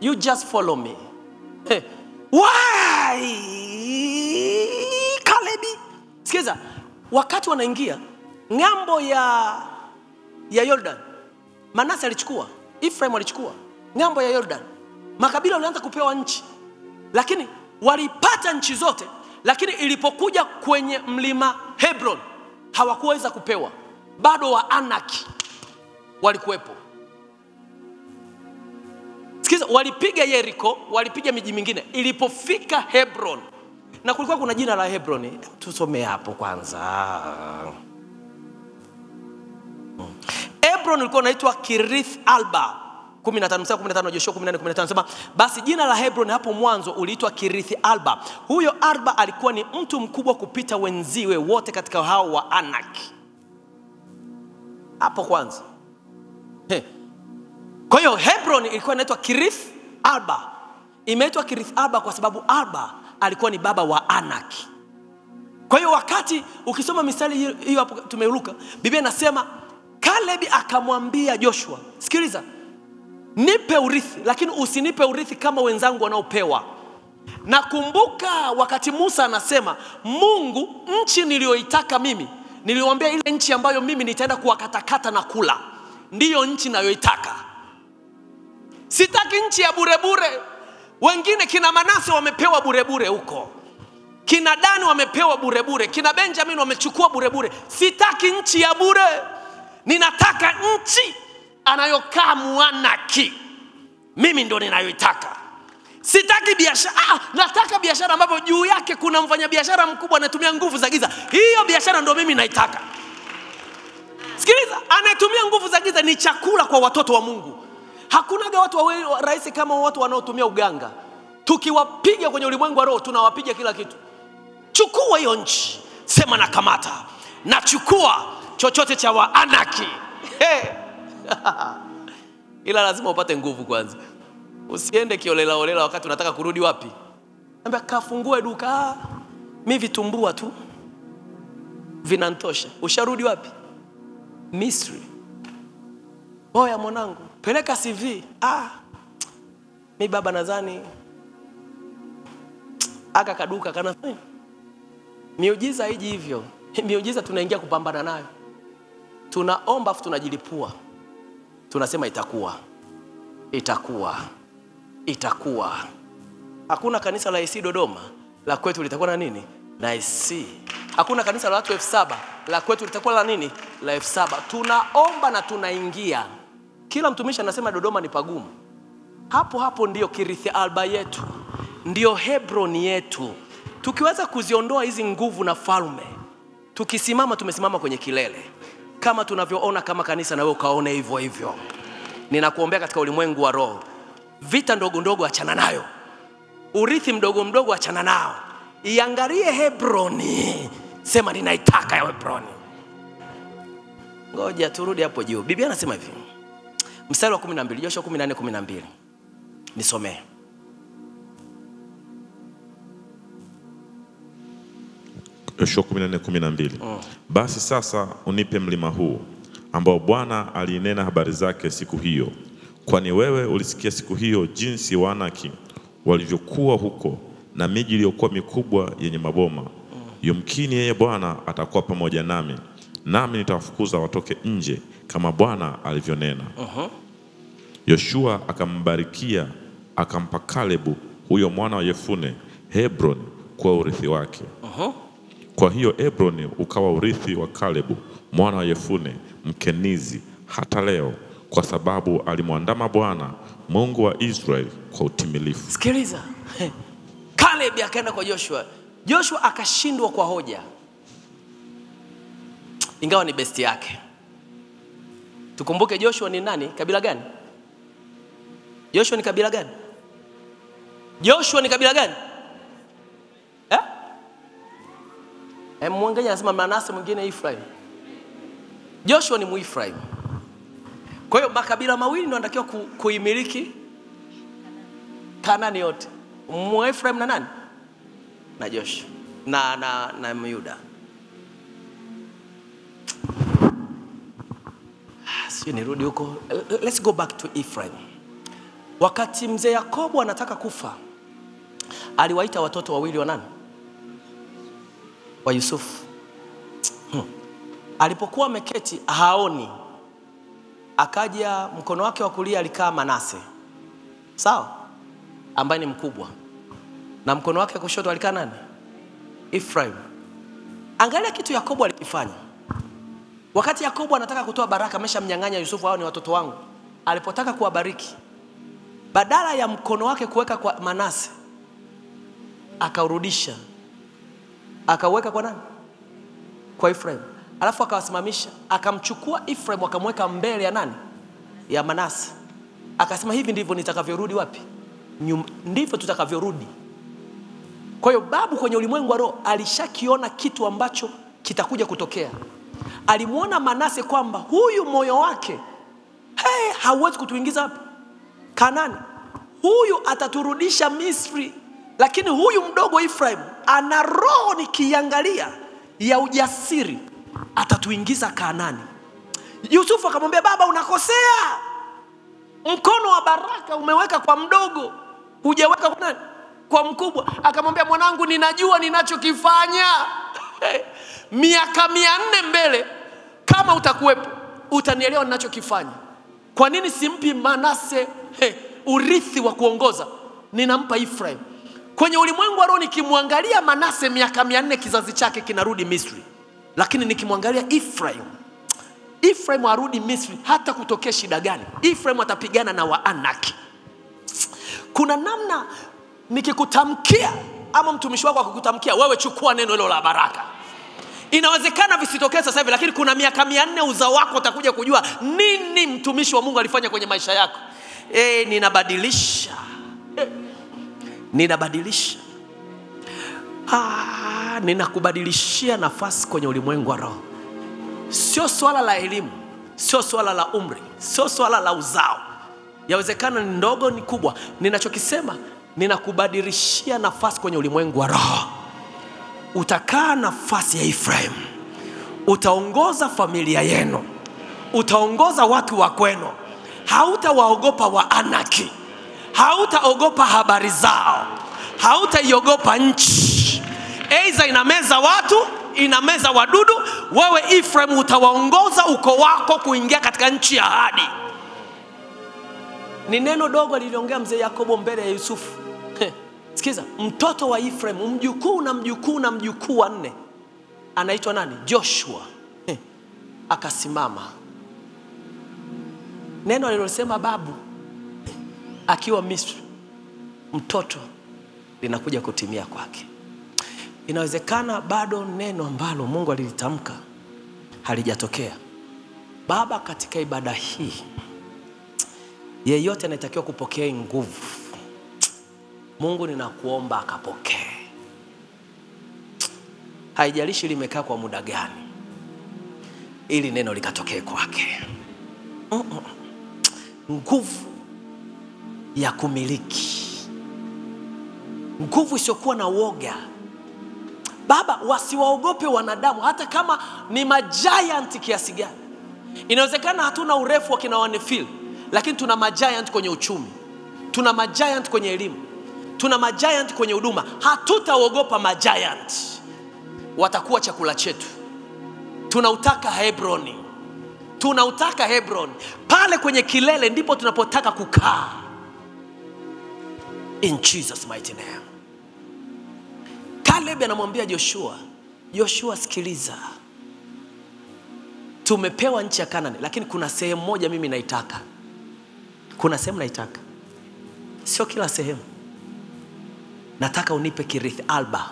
You just follow me. Why? Caleb. Sikiza, wakati wanaingia ngambo ya Jordan, Manase alichukua, Ephraim alichukua ngambo ya Jordan. Makabila walianza kupewa nchi. Lakini walipata nchi zote, lakini ilipokuja kwenye mlima Hebron hawakuweza kupewa. Bado wa Anaki walikuwepo. Sikiza, walipiga Yeriko, walipiga miji mingine. Ilipofika Hebron, na kulikuwa kuna jina la Hebron, tusome hapo kwanza. Hebron ilikuwa inaitwa Kirith Alba. 15 Joshua 14:15 nasema, basi jina la Hebron hapo mwanzo uliitwa Kirith Alba. Huyo Alba alikuwa ni mtu mkubwa kupita wenziwe wote katika hao wa Anaki. Hapo kwanza. Kwa hiyo Hebron ilikuwa inaitwa Kirith Alba. Imeitwa Kirith Alba kwa sababu Alba alikuwa ni baba wa Anaki. Kwa hiyo wakati ukisoma mistari hiyo hapo tumeruka, Biblia inasema Caleb akamwambia Joshua, sikiliza, nipe urithi, lakini usinipe urithi kama wenzangu wanaopewa. Nakumbuka wakati Musa anasema, Mungu, nchi niliyoitaka mimi, niliwaambia ile nchi ambayo mimi nitaenda kuwakatakata na kula, ndiyo nchi ninayoitaka. Sitaki nchi ya bure bure. Wengine kina Manase wamepewa bure bure huko. Kina Dani wamepewa bure bure. Kina Benjamin wamechukua bure bure. Sitaki nchi ya bure. Ninataka nchi anayokaa Muanaki. Mimi ndo ninayoitaka. Sitaki biashara. Nataka biashara ambapo juu yake kuna mfanyabiashara mkubwa anatumia nguvu za giza. Hiyo biashara ndo mimi naitaka. Sikiliza, anatumia nguvu za giza ni chakula kwa watoto wa Mungu. Hakunaga watu wa rahisi kama watu wanaotumia uganga. Tukiwapiga kwenye ulimwengu wa roho tunawapiga kila kitu. Chukua hiyo nchi, sema na kamata. Na chukua chochote cha wa Anaki. Ila lazima upate nguvu kwanza. Usiende kiolela olela wakati unataka kurudi wapi? Ambia kafungue duka. Mimi vitumbua tu vinantosha. Usharudi wapi? Misri. Oya mwanangu, peleka CV. Mi baba nadhani aka kaduka kana miujiza hiji hivyo. Miujiza tunaingia kupambana nayo. Tunaomba afu tunajilipua. Tunasema itakuwa. Hakuna kanisa la AC Dodoma, la kwetu litakuwa na nini? Na AC. Hakuna kanisa la watu 7,000, la kwetu litakuwa la nini? La 7,000. Tunaomba na tunaingia. Kila mtumishi anasema Dodoma ni pagumu. Hapo ndio Kirithi Alba yetu. Ndio Hebron yetu. Tukiweza kuziondoa hizi nguvu na falme, tukisimama tumesimama kwenye kilele. Kama tunavyoona kama kanisa, na wewe ukaone hivyo hivyo. Ninakuombea katika ulimwengu wa roho. Vita ndogo ndogo achana nayo. Urithi mdogo mdogo achana nao. Iangalie Hebroni. Sema ninaitaka ya Hebroni. Ngoja turudi hapo juu. Biblia anasema hivi. Mstari wa 12, Joshua 14:12. Nisomee. Joshua 14:12. Basi sasa unipe mlima huu ambao Bwana alinena habari zake siku hiyo, kwani wewe ulisikia siku hiyo jinsi Waanaki walivyokuwa huko na miji iliyokuwa mikubwa yenye maboma. Yumkini yeye Bwana atakuwa pamoja nami nitawafukuza watoke nje kama Bwana alivyonena. Yoshua akambarikia, akampa Kalebu huyo mwana wa Yefune Hebron kwa urithi wake. Kwa hiyo Hebron ukawa urithi wa Kalebu mwana wa Yefune Mkenizi hata leo, kwa sababu alimwandama Bwana Mungu wa Israeli kwa utimilifu. Sikiliza. Caleb akaenda kwa Joshua. Joshua akashindwa kwa hoja. Ingawa ni besti yake. Tukumbuke Joshua ni nani? Kabila gani? Joshua ni kabila gani? Joshua ni kabila gani? Mwangalia anasema Manase, mwingine Ephraim. Joshua ni Muefraim. Kwa hiyo makabila mawili ndio yanatakiwa kuimiliki Kanaani yote. Muefraim na nani? Na Joshua. Na Myuda. Sio nirudi huko. Let's go back to Ephraim. Wakati mzee Yakobo anataka kufa, aliwaita watoto wawili wa nani? Wa Yusufu. Alipokuwa ameketi haoni, akaja mkono wake wa kulia alikaa Manase, sawa, ambaye ni mkubwa, na mkono wake wa kushoto alikaa nani? Ephraim. Angalia kitu Yakobo alikifanya. Wakati Yakobo anataka kutoa baraka, ameshamnyang'anya Yusufu, hao ni watoto wangu. Alipotaka kuwabariki, badala ya mkono wake kuweka kwa Manase, akaurudisha akaweka kwa nani? Kwa Ephraim. Alafu akawasimamisha, akamchukua Ephraim akamweka mbele ya nani? Ya Manase. Akasema hivi ndivyo nitakavyorudi wapi? Ndivyo tutakavyorudi. Kwa hiyo babu kwenye ulimwengu wa roho alishakiona kitu ambacho kitakuja kutokea. Alimuona Manase kwamba huyu moyo wake hauwezi kutuingiza wapi? Kanaani. Huyu ataturudisha Misri. Lakini huyu mdogo Ephraim ana roho nikiangalia ya ujasiri, atatuingiza Kanaani. Yusufu akamwambia, baba unakosea. Mkono wa baraka umeweka kwa mdogo, hujaweka kwa nani? Kwa mkubwa. Akamwambia, mwanangu ninajua ninachokifanya. Miaka 400 mbele kama utakuwepo utanielewa ninachokifanya. Kwa nini simpi Manase urithi wa kuongoza? Ninampa Ephraim. Kwenye ulimwengu wa roho nikimwangalia Manase miaka 400 kizazi chake kinarudi Misri. Lakini nikimwangalia Ephraim arudi Misri hata kutokea shida gani? Ephraim atapigana na Waanaki. Kuna namna nikikutamkia ama mtumishi wako akukutamkia, wewe chukua neno hilo la baraka. Inawezekana visitokee sasa hivi, lakini kuna miaka 400 uzao wako utakuja kujua nini mtumishi wa Mungu alifanya kwenye maisha yako. Ninabadilisha. Ninakubadilishia nafasi kwenye ulimwengu wa roho. Sio swala la elimu, sio swala la umri, sio swala la uzao. Yawezekana ni ndogo ni kubwa. Ninachokisema, ninakubadilishia nafasi kwenye ulimwengu wa roho. Utakaa nafasi ya Ephraim. Utaongoza familia yenu. utaongoza watu wa kwenu. Hautawaogopa wa Anaki, hautaogopa habari zao, hautaiogopa nchi. Aidha inameza watu, inameza wadudu, wewe Ephraim utawaongoza uko wako kuingia katika nchi ya ahadi. Ni neno dogo aliliongea mzee Yakobo mbele ya Yusufu. Sikiza, mtoto wa Ephraim, mjukuu na mjukuu na mjukuu wa 4, anaitwa nani? Joshua. Akasimama. Neno alilosema babu akiwa Misri, mtoto, linakuja kutimia kwake. Inawezekana bado neno ambalo Mungu alilitamka halijatokea. Baba, katika ibada hii, yeyote anayetakiwa kupokea nguvu, Mungu ninakuomba akapokee. Haijalishi limekaa kwa muda gani, ili neno likatokee kwake. Nguvu ya kumiliki, nguvu isiyokuwa na woga. Baba, wasiwaogope wanadamu hata kama ni majiant kiasi gani. Inawezekana hatuna urefu wa kina Wanefil, lakini tuna majiant kwenye uchumi, tuna majiant kwenye elimu, tuna majiant kwenye huduma. Hatutaogopa majiant. Watakuwa chakula chetu. Tunautaka Hebroni. Tunautaka Hebroni. Pale kwenye kilele ndipo tunapotaka kukaa. In Jesus mighty name. Caleb anamwambia Joshua, Joshua sikiliza. Tumepewa nchi ya Kanaani, lakini kuna sehemu moja mimi naitaka. Kuna sehemu naitaka. Sio kila sehemu. Nataka unipe Kiriath Arba.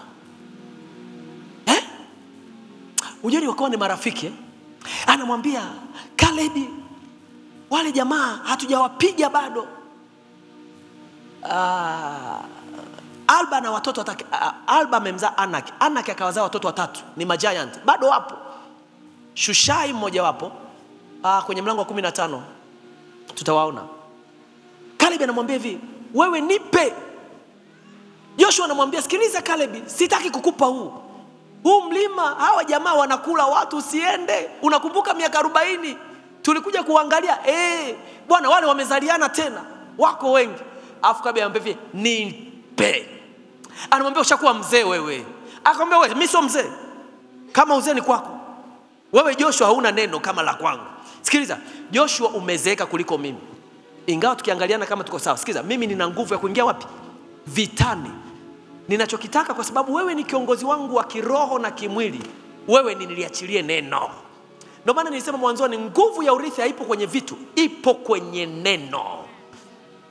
Ujeni wakawa ni marafiki. Anamwambia Caleb, wale jamaa hatujawapiga bado. Alba na watoto Alba amemzaa Anak. Anak akawazaa watoto 3, ni majiant. Bado wapo. Shushai mmoja wapo. Kwenye mlango wa 15 tutawaona. Caleb anamwambia hivi, wewe nipe. Joshua anamwambia, sikiliza Caleb, sitaki kukupa huu mlima, hawa jamaa wanakula watu, usiende. Unakumbuka miaka 40 tulikuja kuangalia, bwana wale wamezaliana tena, wako wengi. Afu Caleb anamwambia hivi, nipe. Anamwambia ushakuwa mzee wewe. Akamwambia wewe, mimi sio mzee. Kama uzee ni kwako. Wewe Joshua hauna neno kama la kwangu. Sikiliza, Joshua umezeeka kuliko mimi. Ingawa tukiangaliana kama tuko sawa. Sikiliza, mimi nina nguvu ya kuingia wapi? Vitani. Ninachokitaka, kwa sababu wewe ni kiongozi wangu wa kiroho na kimwili, wewe niliachilie neno. Ndio maana nilisema mwanzoni, nguvu ya urithi haipo kwenye vitu, ipo kwenye neno.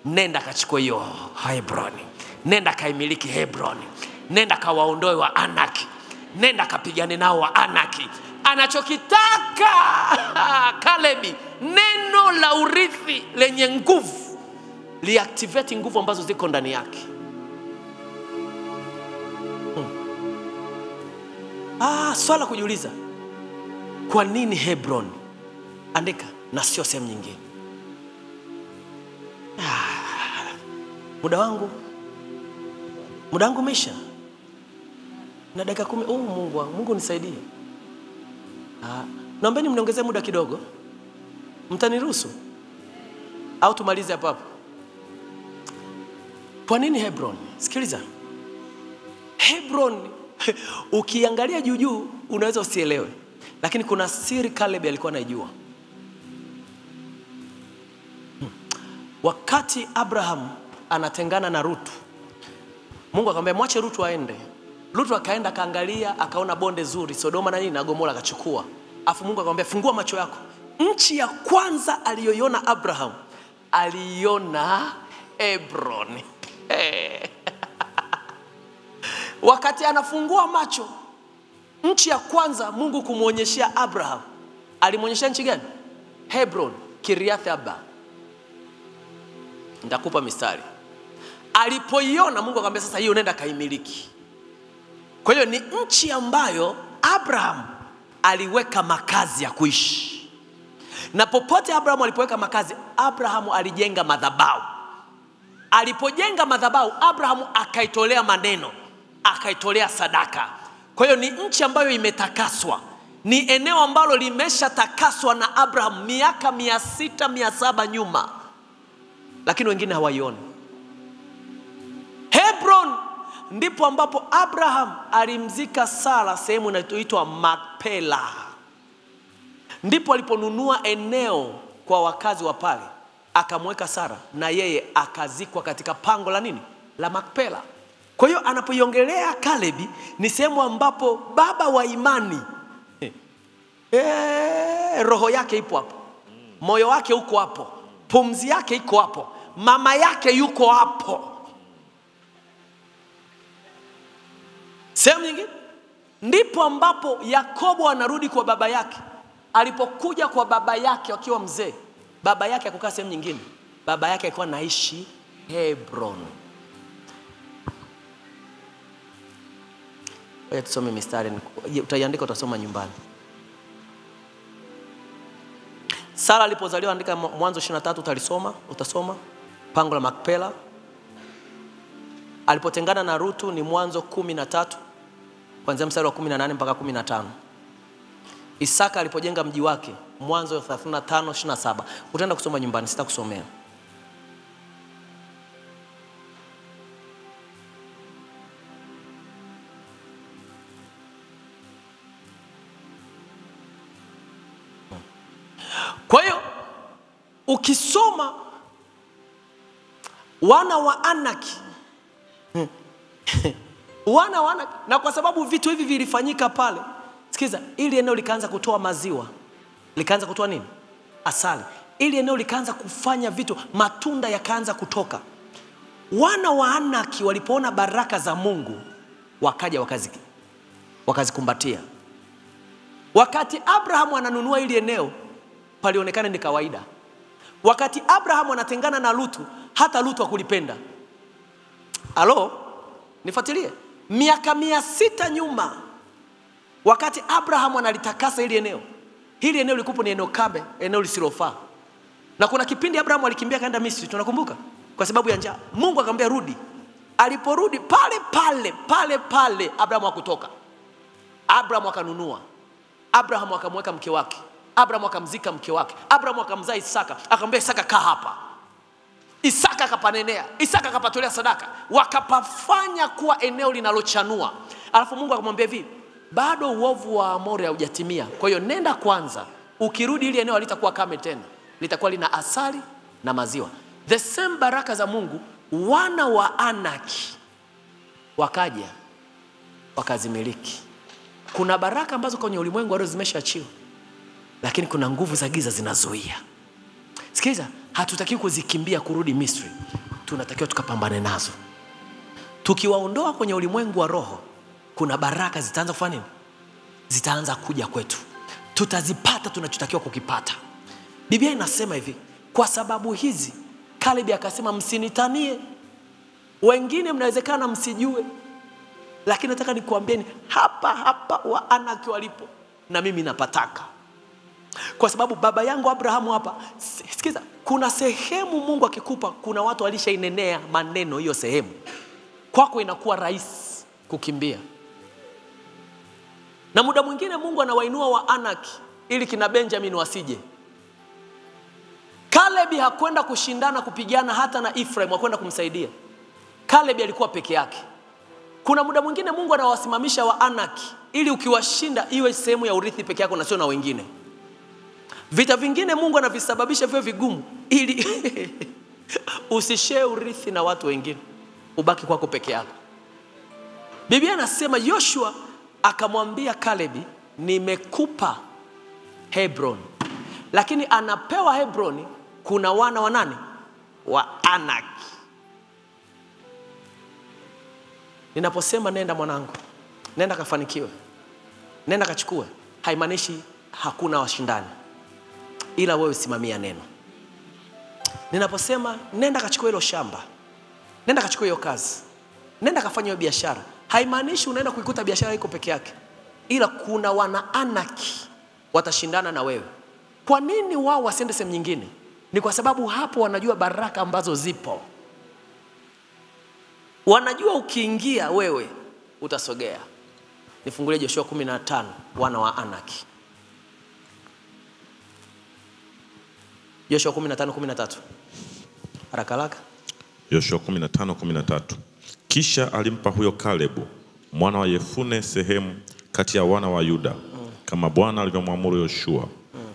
Nenda kachukue hiyo Hebroni. Nenda kaimiliki Hebroni. Nenda kawaondoe wa Anaki. Nenda kapigane nao wa Anaki. Anachokitaka Caleb, neno la urithi lenye nguvu, liactivate nguvu ambazo ziko ndani yake. Swala kujiuliza, kwa nini Hebron? Andika, na sio sehemu nyingine. Muda wangu umeisha. Na dakika 10. Mungu wangu, Mungu nisaidie. Naombeni mniongezee muda kidogo. Mtaniruhusu au tumalize hapo hapo? Kwa nini Hebron? Sikiliza. Hebron ukiangalia juu unaweza usielewe, lakini kuna siri Caleb alikuwa anajua. Wakati Abraham anatengana na Rutu, Mungu akamwambia mwache Rutu aende. Rutu akaenda kaangalia, akaona bonde zuri, Sodoma na nini na Gomora, akachukua. Afu Mungu akamwambia fungua macho yako. Nchi ya kwanza aliyoiona Abraham, aliona Hebron. Wakati anafungua macho, nchi ya kwanza Mungu kumuonyeshia Abraham, alimuonyesha nchi gani? Hebron, Kiriath Arba. Nitakupa mistari. Alipoiona Mungu akamwambia sasa hiyo nenda kaimiliki. Kwa hiyo ni nchi ambayo Abraham aliweka makazi ya kuishi. Na popote Abraham alipoweka makazi, Abraham alijenga madhabahu. Alipojenga madhabahu, Abraham akaitolea maneno, akaitolea sadaka. Kwa hiyo ni nchi ambayo imetakaswa, ni eneo ambalo limesha takaswa na Abraham miaka 600 700 nyuma, lakini wengine hawaioni. Hebron ndipo ambapo Abraham alimzika Sara, sehemu inaitwa Makpela. Ndipo aliponunua eneo kwa wakazi wa pale, akamweka Sara na yeye akazikwa katika pango la nini? La Makpela. Kwa hiyo anapoiongelea Kalebi ni sehemu ambapo baba wa imani roho yake ipo hapo, moyo wake uko hapo, pumzi yake iko hapo, mama yake yuko hapo. Sehemu nyingine ndipo ambapo Yakobo anarudi kwa baba yake. Alipokuja kwa baba yake akiwa mzee, baba yake akukaa sehemu nyingine, baba yake alikuwa naishi Hebron. Wewe tusome mistari, utaiandika utasoma nyumbani. Sara alipozaliwa, andika Mwanzo 23 utalisoma, utasoma pango la Makpela. Alipotengana na Rutu ni Mwanzo 13 kuanzia mstari wa 18 mpaka 15. Isaka alipojenga mji wake Mwanzo 35:27. Utaenda kusoma nyumbani, sitakusomea. Kwa hiyo ukisoma wana wa Anaki wana wa Anaki, na kwa sababu vitu hivi vilifanyika pale, sikiza, ili eneo likaanza kutoa maziwa, likaanza kutoa nini? Asali. Ili eneo likaanza kufanya vitu, matunda yakaanza kutoka. Wana wa Anaki walipoona baraka za Mungu wakaja wakazikumbatia. Wakati Abraham ananunua ili eneo, palionekana ni kawaida. Wakati Abraham anatengana na Lutu, hata Lutu hakulipenda. Halo, nifuatilie. Miaka 600 nyuma, wakati Abraham analitakasa ili eneo lilikuwa ni eneo kabe, eneo lisilofaa. Na kuna kipindi Abraham alikimbia kaenda Misri, tunakumbuka, kwa sababu ya njaa. Mungu akamwambia rudi. Aliporudi pale Abraham hakutoka. Abraham akanunua. Abraham akamweka mke wake. Abraham akamzika mke wake. Abraham akamzaa Isaka. Akamwambia Isaka, kaa hapa. Isaka akapanenea. Isaka akapatolea sadaka. Wakapafanya kuwa eneo linalochanua. Alafu Mungu akamwambia hivi, bado uovu wa Amori haujatimia. Kwa hiyo nenda kwanza. Ukirudi ili eneo halitakuwa kame tena. Litakuwa lina asali na maziwa. The same baraka za Mungu, wana wa Anaki wakaja wakazimiliki. Kuna baraka ambazo kwenye ulimwengu wa roho zimeshaachiwa, lakini kuna nguvu za giza zinazuia. Sikiza, hatutakiwi kuzikimbia kurudi Misri. Tunatakiwa tukapambane nazo. Tukiwaondoa kwenye ulimwengu wa roho, kuna baraka zitaanza kufanya nini? Zitaanza kuja kwetu. Tutazipata tunachotakiwa kukipata. Biblia inasema hivi, kwa sababu hizi Kalebi akasema msinitanie. Wengine mnawezekana msijue, lakini nataka nikuambieni hapa wa Anaki walipo, na mimi napataka. Kwa sababu baba yangu Abrahamu hapa, sikiza, kuna sehemu Mungu akikupa, kuna watu walishainenea maneno hiyo sehemu. Kwako inakuwa rahisi kukimbia. Na muda mwingine Mungu anawainua wa Anaki ili kina Benjamin wasije. Kalebi hakwenda kushindana kupigana hata na Ephraim, hakwenda kumsaidia. Kalebi alikuwa peke yake. Kuna muda mwingine Mungu anawasimamisha wa Anaki ili ukiwashinda iwe sehemu ya urithi peke yako na sio na wengine. Vita vingine Mungu anavisababisha vyo vigumu ili usishare urithi na watu wengine, ubaki kwako peke yako. Biblia inasema Yoshua akamwambia Kalebi, nimekupa Hebron. Lakini anapewa Hebroni, kuna wana wa nani? Wa Anaki. Ninaposema nenda mwanangu, nenda kafanikiwe, nenda kachukue, haimaanishi hakuna washindani, ila wewe simamia neno. Ninaposema nenda kachukue hilo shamba, nenda kachukue hiyo kazi, nenda kafanya hiyo biashara, haimaanishi unaenda kuikuta biashara iko peke yake, ila kuna wana Anaki watashindana na wewe. Kwa nini wao wasiende sehemu nyingine? Ni kwa sababu hapo wanajua baraka ambazo zipo. Wanajua ukiingia wewe utasogea. Nifungulie Joshua 15, wana wa Anaki. Yoshua 15:13. Haraka haraka. Yoshua 15:13. Kisha alimpa huyo Kalebu mwana wa Yefune sehemu kati ya wana wa Yuda, kama Bwana alivyomwamuru Yoshua.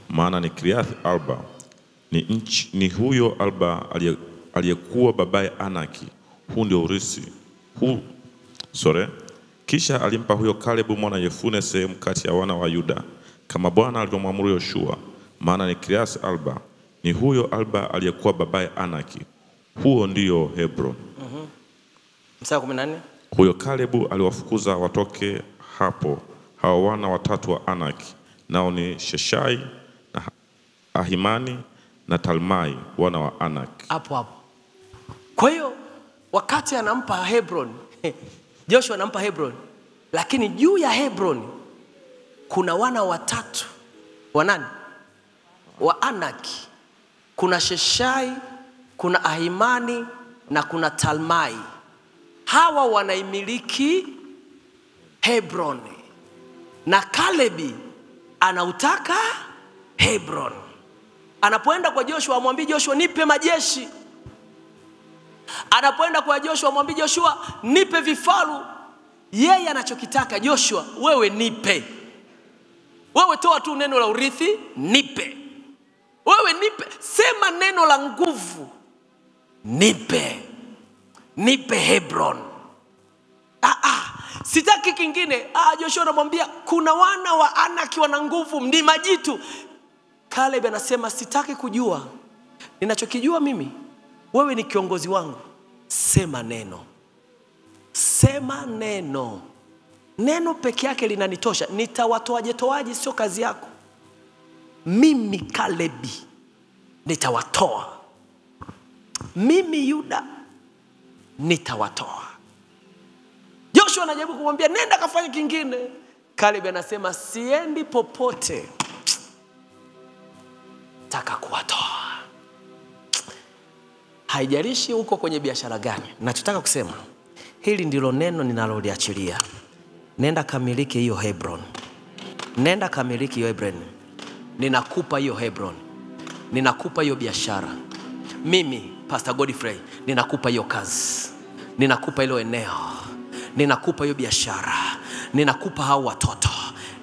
Maana ni Kiriath Arba, ni huyo Arba aliyekuwa babaye Anaki. Huu ndio urisi. Kisha alimpa huyo Kalebu mwana wa Yefune sehemu kati ya wana wa Yuda, kama Bwana alivyomwamuru Yoshua. Maana ni Kiriath Arba, ni huyo Arba aliyekuwa babaye Anaki. Huo ndio Hebron. Mstari 14. Huyo Kalebu aliwafukuza watoke hapo hao wana watatu wa Anaki, nao ni Sheshai na Ahimani na Talmai, wana wa Anaki. Hapo. Kwa hiyo wakati anampa Hebron, Joshua anampa Hebron, lakini juu ya Hebron kuna wana watatu wa nani? Wa Anaki. Kuna Sheshai, kuna Ahimani na kuna Talmai. Hawa wanaimiliki Hebron. Na Kalebi anautaka Hebron. Anapoenda kwa Joshua amwambie Joshua, nipe majeshi. Anapoenda kwa Joshua amwambie Joshua, nipe vifaru. Yeye anachokitaka Joshua, wewe nipe. Wewe toa tu neno la urithi, nipe. Wewe nipe, sema neno la nguvu, nipe. Nipe Hebron. Sitaki kingine. Joshua anamwambia kuna wana wa Anaki wana nguvu, ni majitu. Caleb anasema sitaki kujua. Ninachokijua mimi, wewe ni kiongozi wangu. Sema neno. Sema neno. Neno peke yake linanitosha. Nitawatoaje sio kazi yako. Mimi Caleb nitawatoa. Mimi Yuda nitawatoa. Joshua anajaribu kumwambia nenda kafanye kingine. Caleb anasema siendi popote, taka kuwatoa. Haijalishi uko kwenye biashara gani. Nachotaka kusema, hili ndilo neno ninaloliachilia. Nenda kamiliki hiyo Hebron. Nenda kamiliki hiyo Hebron. Ninakupa hiyo Hebron. Ninakupa hiyo biashara. Mimi Pastor Godfrey ninakupa hiyo kazi. Ninakupa hilo eneo. Ninakupa hiyo biashara. Ninakupa hao watoto.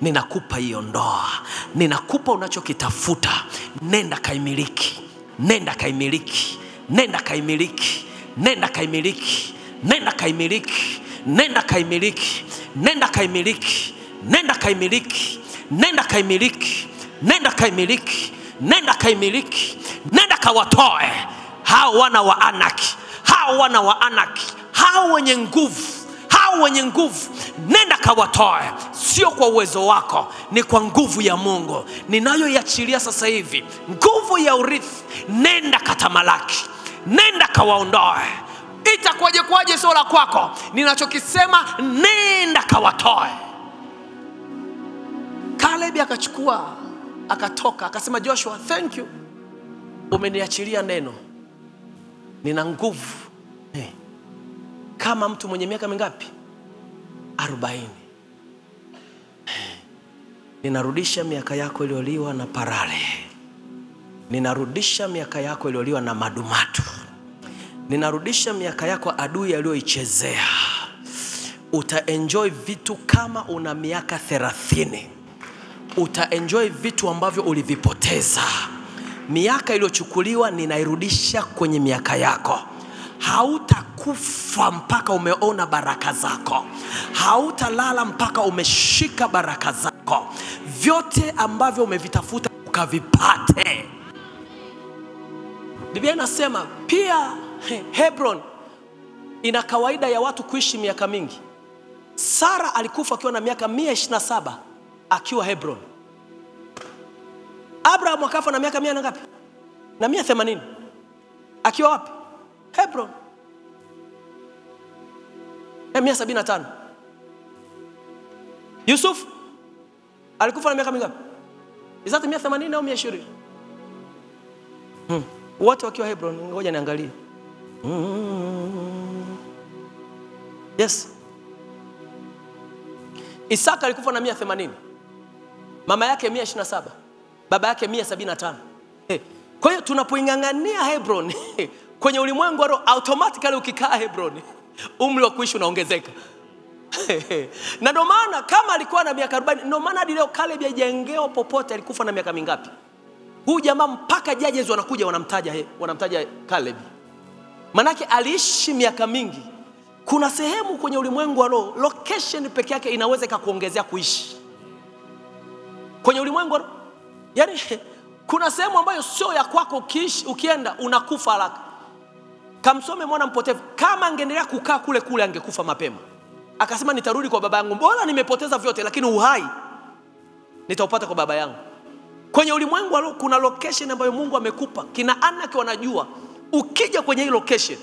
Ninakupa hiyo ndoa. Ninakupa unachokitafuta. Nenda kaimiliki. Nenda kaimiliki. Nenda kaimiliki. Nenda kaimiliki. Nenda kaimiliki. Nenda kaimiliki. Nenda kaimiliki. Nenda kaimiliki. Nenda kaimiliki. Nenda kaimiliki. Nenda kaimiliki. Nenda kawatoe hao wana wa Anaki. Hao wana wa Anaki. Hao wenye nguvu. Hao wenye nguvu. Nenda kawatoe. Sio kwa uwezo wako, ni kwa nguvu ya Mungu. Ninayoiachilia sasa hivi, nguvu ya urithi. Nenda katamalaki. Nenda kawaondoe. Itakuwaje sio la kwako. Ninachokisema nenda kawatoe. Caleb akachukua, akatoka, akasema Joshua, thank you. Umeniachilia neno. Nina nguvu. Kama mtu mwenye miaka mingapi? 40. Ninarudisha miaka yako iliyoliwa na parale. Ninarudisha miaka yako iliyoliwa na madumatu. Ninarudisha miaka yako adui aliyoichezea. Utaenjoy vitu kama una miaka 30. Utaenjoy vitu ambavyo ulivipoteza. Miaka iliyochukuliwa ninairudisha kwenye miaka yako. Hautakufa mpaka umeona baraka zako. Hautalala mpaka umeshika baraka zako. Vyote ambavyo umevitafuta ukavipate. Biblia inasema pia Hebron ina kawaida ya watu kuishi miaka mingi. Sara alikufa akiwa na miaka 127 akiwa Hebron. Abraham akafa na miaka 100 na ngapi? Na 180. Akiwa wapi? Hebron. 175. Yusuf alikufa na miaka mingapi? Izati 180 au 120? Wote wakiwa Hebron. Ngoja niangalie. Yes. Isaka alikufa na 180. Mama yake 127. Baba yake 175. Kwa hiyo tunapoingangania Hebron kwenye ulimwengu wa roho, automatically ukikaa Hebron umri wa kuishi unaongezeka. Na ndio maana kama alikuwa na miaka 40, ndio maana hadi leo Caleb hajajengewa popote alikufa na miaka mingapi. Huyu jamaa mpaka judges wanakuja wanamtaja Caleb. Manake aliishi miaka mingi. Kuna sehemu kwenye ulimwengu wa roho, location peke yake inaweza kukuongezea kuishi. Kwenye ulimwengu wa roho, yani kuna sehemu ambayo sio ya kwako, ukienda unakufa haraka. Kamsome mwana mpotevu, kama angeendelea kukaa kule angekufa mapema. Akasema nitarudi kwa baba yangu, mbona nimepoteza vyote lakini uhai nitaupata kwa baba yangu. Kwenye ulimwengu wa roho kuna location ambayo Mungu amekupa. Kina Anaki wanajua ukija kwenye hii location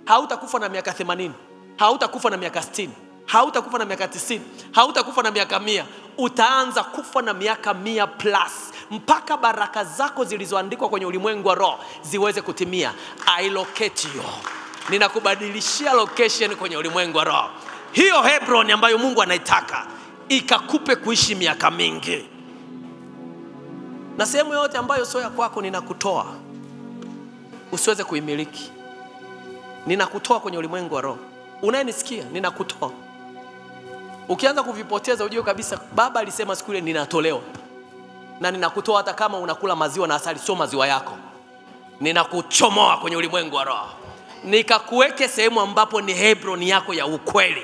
hautakufa na miaka 80, hautakufa na miaka 60, hautakufa na miaka 90, hautakufa na miaka 100. Utaanza kufa na miaka 100 plus, mpaka baraka zako zilizoandikwa kwenye ulimwengu wa roho ziweze kutimia. I locate you. Ninakubadilishia location kwenye ulimwengu wa roho. Hiyo Hebron ambayo Mungu anaitaka ikakupe kuishi miaka mingi. Na sehemu yote ambayo sio ya kwako ninakutoa usiweze kuimiliki. Ninakutoa kwenye ulimwengu wa roho. Unayenisikia, ninakutoa. Ukianza kuvipoteza ujue kabisa baba alisema siku ile ninatolewa. Na ninakutoa hata kama unakula maziwa na asali, sio maziwa yako. Ninakuchomoa kwenye ulimwengu wa roho. Nikakuweke sehemu ambapo ni Hebron yako ya ukweli.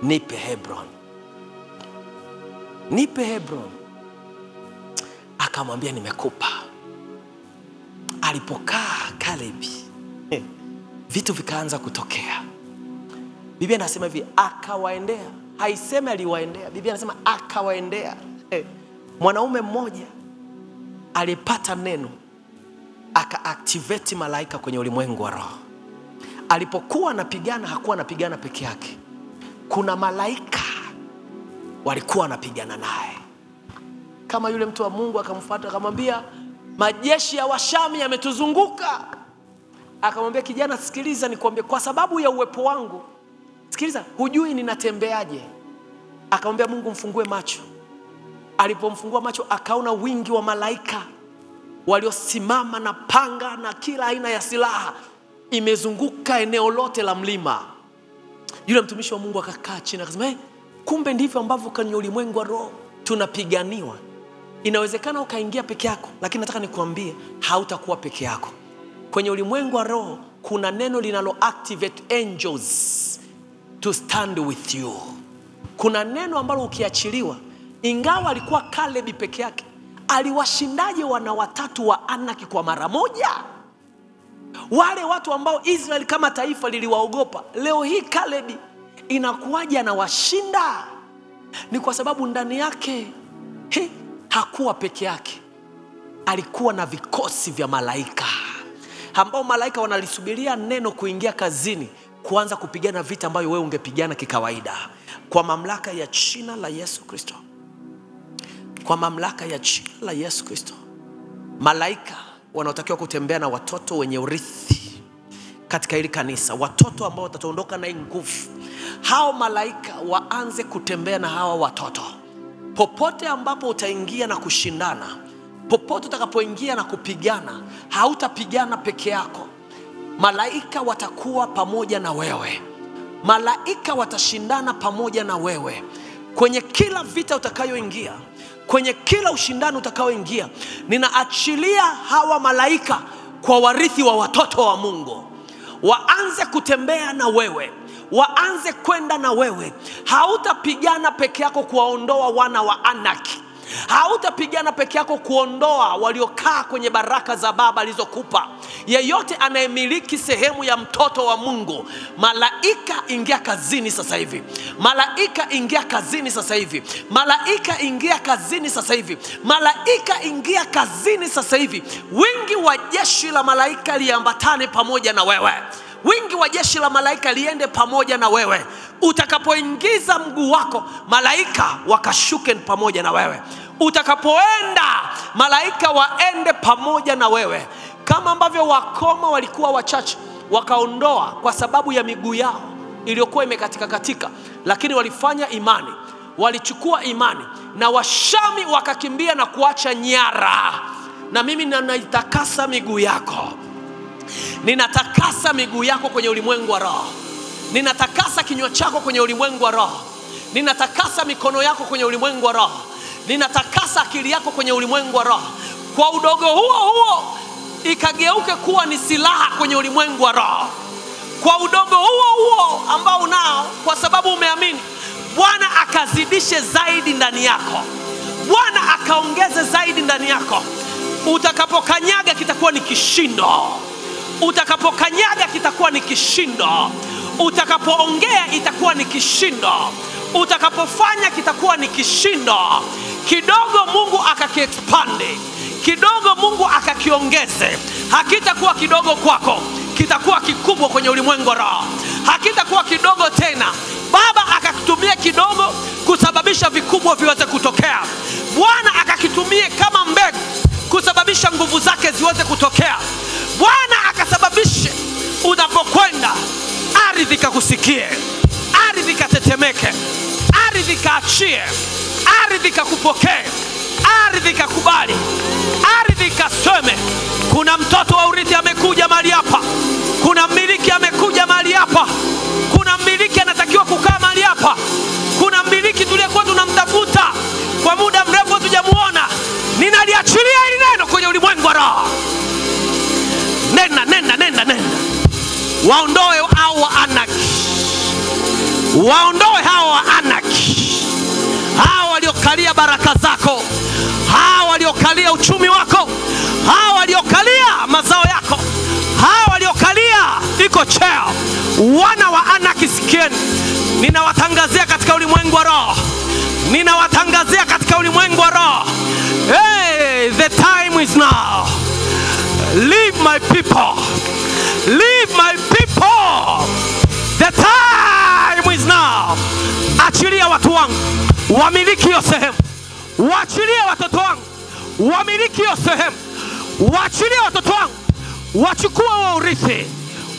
Nipe Hebron. Nipe Hebron. Akamwambia nimekupa. Alipokaa Caleb, vitu vikaanza kutokea. Biblia inasema hivi, akawaendea. Haisemi aliwaendea. Biblia inasema akawaendea. Mwanaume mmoja alipata neno, aka-activate malaika kwenye ulimwengu wa roho. Alipokuwa anapigana, hakuwa anapigana peke yake. Kuna malaika walikuwa wanapigana naye. Kama yule mtu wa Mungu akamfuata akamwambia, majeshi ya Washami yametuzunguka. Akamwambia, kijana sikiliza nikwambie, kwa sababu ya uwepo wangu, sikiliza, hujui ninatembeaje. Akamwambia, Mungu mfungue macho. Alipomfungua macho akaona wingi wa malaika waliosimama na panga na kila aina ya silaha imezunguka eneo lote la mlima. Yule mtumishi wa Mungu akakaa chini akasema, kumbe ndivyo ambavyo kwenye ulimwengu wa roho tunapiganiwa. Inawezekana ukaingia peke yako, lakini nataka nikuambie hautakuwa peke yako. Kwenye ulimwengu wa roho kuna neno linalo activate angels to stand with you. Kuna neno ambalo ukiachiliwa, ingawa alikuwa Caleb peke yake, aliwashindaje wana watatu wa Anaki kwa mara moja? Wale watu ambao Israeli kama taifa liliwaogopa, leo hii Caleb inakuwaje anawashinda? Ni kwa sababu ndani yake hakuwa peke yake. Alikuwa na vikosi vya malaika, ambao malaika wanalisubiria neno kuingia kazini, kuanza kupigana vita ambayo wewe ungepigana kikawaida. Kwa mamlaka ya jina la Yesu Kristo. Kwa mamlaka ya jina la Yesu Kristo. Malaika wanaotakiwa kutembea na watoto wenye urithi katika hili kanisa, watoto ambao watataondoka na nguvu, hao malaika waanze kutembea na hawa watoto. Popote ambapo utaingia na kushindana, popote utakapoingia na kupigana, hautapigana peke yako. Malaika watakuwa pamoja na wewe. Malaika watashindana pamoja na wewe. Kwenye kila vita utakayoingia, kwenye kila ushindano utakaoingia, ninaachilia hawa malaika kwa warithi wa watoto wa Mungu. Waanze kutembea na wewe, waanze kwenda na wewe. Hautapigana peke yako kuwaondoa wana wa Anaki. Hautapigana peke yako kuondoa waliokaa kwenye baraka za baba alizokupa. Yeyote anayemiliki sehemu ya mtoto wa Mungu, malaika ingia kazini sasa hivi. Malaika ingia kazini sasa hivi. Malaika ingia kazini sasa hivi. Malaika ingia kazini sasa hivi. Wingi wa jeshi la malaika liambatane pamoja na wewe. Wingi wa jeshi la malaika liende pamoja na wewe. Utakapoingiza mguu wako, malaika wakashuke pamoja na wewe. Utakapoenda, malaika waende pamoja na wewe. Kama ambavyo wakoma walikuwa wachache, wakaondoa kwa sababu ya miguu yao iliyokuwa imekatika katika, lakini walifanya imani. walichukua imani, na Washami wakakimbia na kuacha nyara. Na mimi ninaitakasa miguu yako. Ninatakasa miguu yako kwenye ulimwengu wa roho. Ninatakasa kinywa chako kwenye ulimwengu wa roho. Ninatakasa mikono yako kwenye ulimwengu wa roho. Ninatakasa akili yako kwenye ulimwengu wa roho. Kwa udogo huo ikageuke kuwa ni silaha kwenye ulimwengu wa roho. Kwa udogo huo ambao unao, kwa sababu umeamini, Bwana akazidishe zaidi ndani yako. Bwana akaongeze zaidi ndani yako. Utakapokanyaga kitakuwa ni kishindo. Utakapokanyaga kitakuwa ni kishindo. Utakapoongea itakuwa ni kishindo. Utakapofanya kitakuwa ni kishindo. Kidogo Mungu akakiexpande. Kidogo Mungu akakiongeze. Hakitakuwa kidogo kwako, kitakuwa kikubwa kwenye ulimwengu wa roho. Hakitakuwa kidogo tena. Baba akakitumia kidogo kusababisha vikubwa viweze kutokea. Bwana akakitumie kama mbegu kusababisha nguvu zake ziweze kutokea. Bwana akasababishe unapokwenda ardhi kakusikie, ardhi katetemeke, ardhi kaachie, ardhi kakupokee, ardhi kakubali, ardhi kaseme. Kuna mtoto wa urithi amekuja mahali hapa. Kuna mmiliki amekuja mahali hapa. Kuna mmiliki anatakiwa kukaa mahali hapa. Kuna mmiliki tuliyekuwa tunamtafuta kwa muda mrefu hatujamuona. Ninaliachilia hili neno kwenye ulimwengu wa roho. Nenda. Waondoe hao wa Anaki. Waondoe hao wa Anaki. Hao waliokalia baraka zako. Hao waliokalia uchumi wako. Hao waliokalia mazao yako. Hao waliokalia iko cheo. Wana wa Anaki, sikieni. Ninawatangazia katika ulimwengu wa roho. Ninawatangazia katika ulimwengu wa roho. Hey, the time is now. Leave my people. Leave my people. The time is now. Achilia watu wangu wamiliki hiyo sehemu. Waachilie watoto wangu wamiliki hiyo sehemu. Waachilie watoto wangu wachukue huo urithi.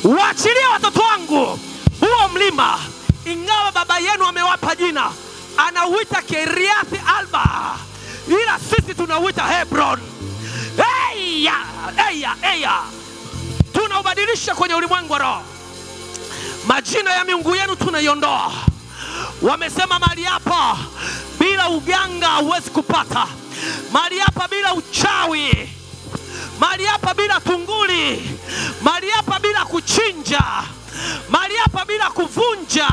Waachilie watoto wangu huo mlima. Ingawa baba yenu amewapa jina, anauita Kiriath Arba, ila sisi tunauita Hebron. Eya. Tunaubadilisha kwenye ulimwengu wa roho. Majina ya miungu yenu tunaiondoa. Wamesema mahali hapa bila uganga huwezi kupata. Mahali hapa bila uchawi. Mahali hapa bila tunguli. Mahali hapa bila kuchinja. Mahali hapa bila kuvunja.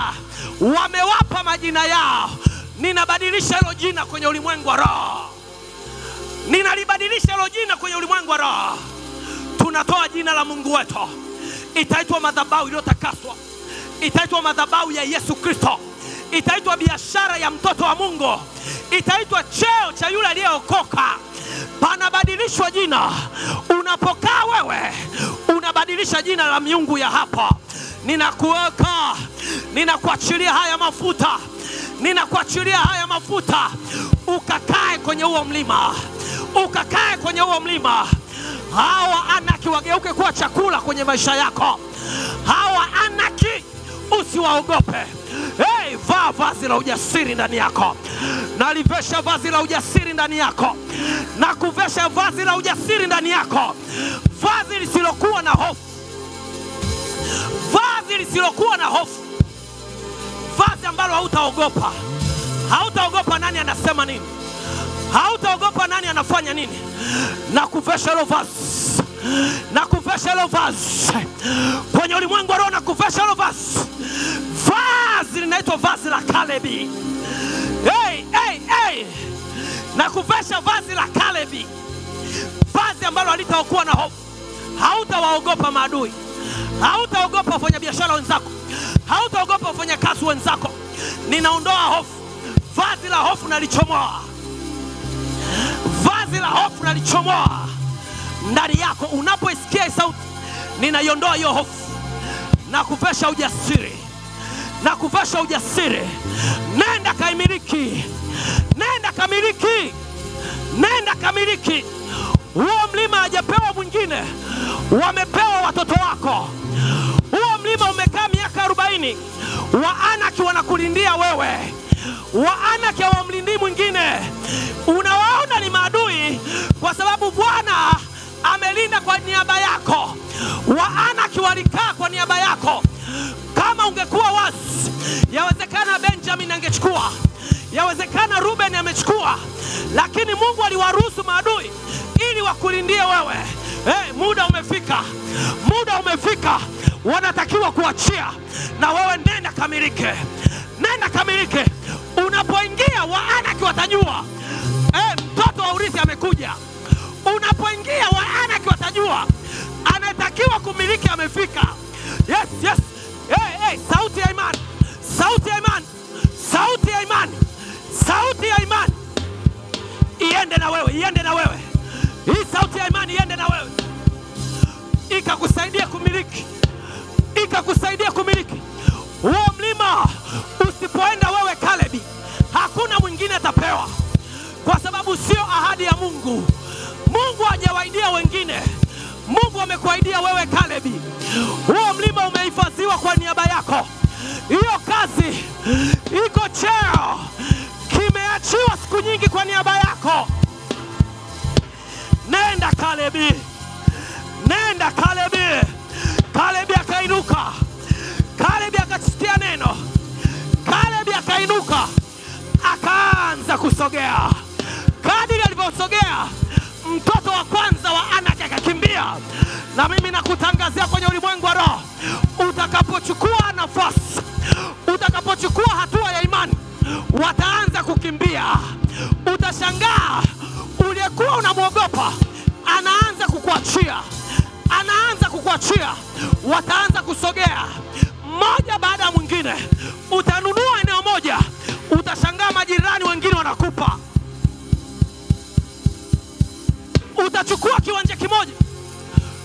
Wamewapa majina yao. Ninabadilisha hilo jina kwenye ulimwengu wa roho. Ninalibadilisha hilo jina kwenye ulimwengu wa roho. Tunatoa jina la Mungu wetu. Itaitwa madhabahu iliyotakaswa. Itaitwa madhabahu ya Yesu Kristo. Itaitwa biashara ya mtoto wa Mungu. Itaitwa cheo cha yule aliyeokoka. Panabadilishwa jina. Unapokaa wewe, unabadilisha jina la miungu ya hapa. Ninakuweka, ninakuachilia haya mafuta. Ninakuachilia haya mafuta. Ukakae kwenye huo mlima. Ukakae kwenye huo mlima. Hawa Anaki wageuke kuwa chakula kwenye maisha yako. Hawa Anaki usiwaogope. Hey, vaa vazi la ujasiri ndani yako. Nalivesha vazi la ujasiri ndani yako. Na kuvesha vazi la ujasiri ndani yako. Vazi lisilokuwa na hofu. Vazi lisilokuwa na hofu. Vazi ambalo hautaogopa. Hautaogopa nani anasema nini. Hautaogopa nani anafanya nini. Na kuvesha hilo vazi. Na kuvesha hilo vazi. Kwenye ulimwengu wa roho na kuvesha hilo vazi. Vazi linaitwa vazi la Kalebi. Hey. Na kuvesha vazi la Kalebi. Vazi ambalo halitakuwa na hofu. Hautawaogopa maadui. Hautaogopa wafanya biashara wenzako. Hautaogopa wafanya kazi wenzako. Ninaondoa hofu. Vazi la hofu nalichomoa. Vazi la hofu nalichomoa ndani yako. Unapoisikia sauti, ninaiondoa hiyo hofu na kuvesha ujasiri. Na kuvesha ujasiri. Nenda kaimiliki. Nenda kamiliki. Nenda kamiliki. Huo mlima hajapewa mwingine. Wamepewa watoto wako. Huo mlima umekaa miaka 40. Wa Anaki wanakulindia wewe. Waanaki hawamlindii mwingine. Unawaona ni maadui kwa sababu Bwana amelinda kwa niaba yako. Waanaki walikaa kwa niaba yako. Kama ungekuwa wazi, yawezekana Benjamin angechukua, yawezekana Ruben amechukua, lakini Mungu aliwaruhusu maadui ili wakulindie wewe. Muda umefika. Muda umefika. Wanatakiwa kuachia na wewe nenda kamilike. Nenda kamilike. Unapoingia Waanaki watajua mtoto wa urithi amekuja. Unapoingia Waanaki watajua anatakiwa kumiliki amefika. Yes, yes. Sauti ya imani. Sauti ya imani. Sauti ya imani. Sauti ya imani. Iende na wewe, iende na wewe. Hii sauti ya imani iende na wewe. Ikakusaidia kumiliki. Ikakusaidia kumiliki. Huo mlima usipoenda wewe Kalebi, hakuna mwingine atapewa. Kwa sababu sio ahadi ya Mungu. Mungu hajawaidia wengine. Mungu amekuaidia wewe Kalebi. Huo mlima umehifadhiwa kwa niaba yako. Hiyo kazi iko cheo kimeachiwa siku nyingi kwa niaba yako. Nenda Kalebi. Nenda Kalebi. Kalebi akainuka. Kalebi akasikia neno. Kalebi akainuka. Akaanza kusogea. Kadiri alivyosogea, mtoto wa kwanza wa Anaki akakimbia. Na mimi nakutangazia kwenye ulimwengu wa roho, utakapochukua nafasi, utakapochukua hatua ya imani, wataanza kukimbia. Utashangaa uliyekuwa unamwogopa anaanza kukuachia. Anaanza kukuachia. Wataanza kusogea mmoja baada ya mwingine. Utanunua eneo moja, utashangaa majirani wengine wanakupa. Utachukua kiwanja kimoja,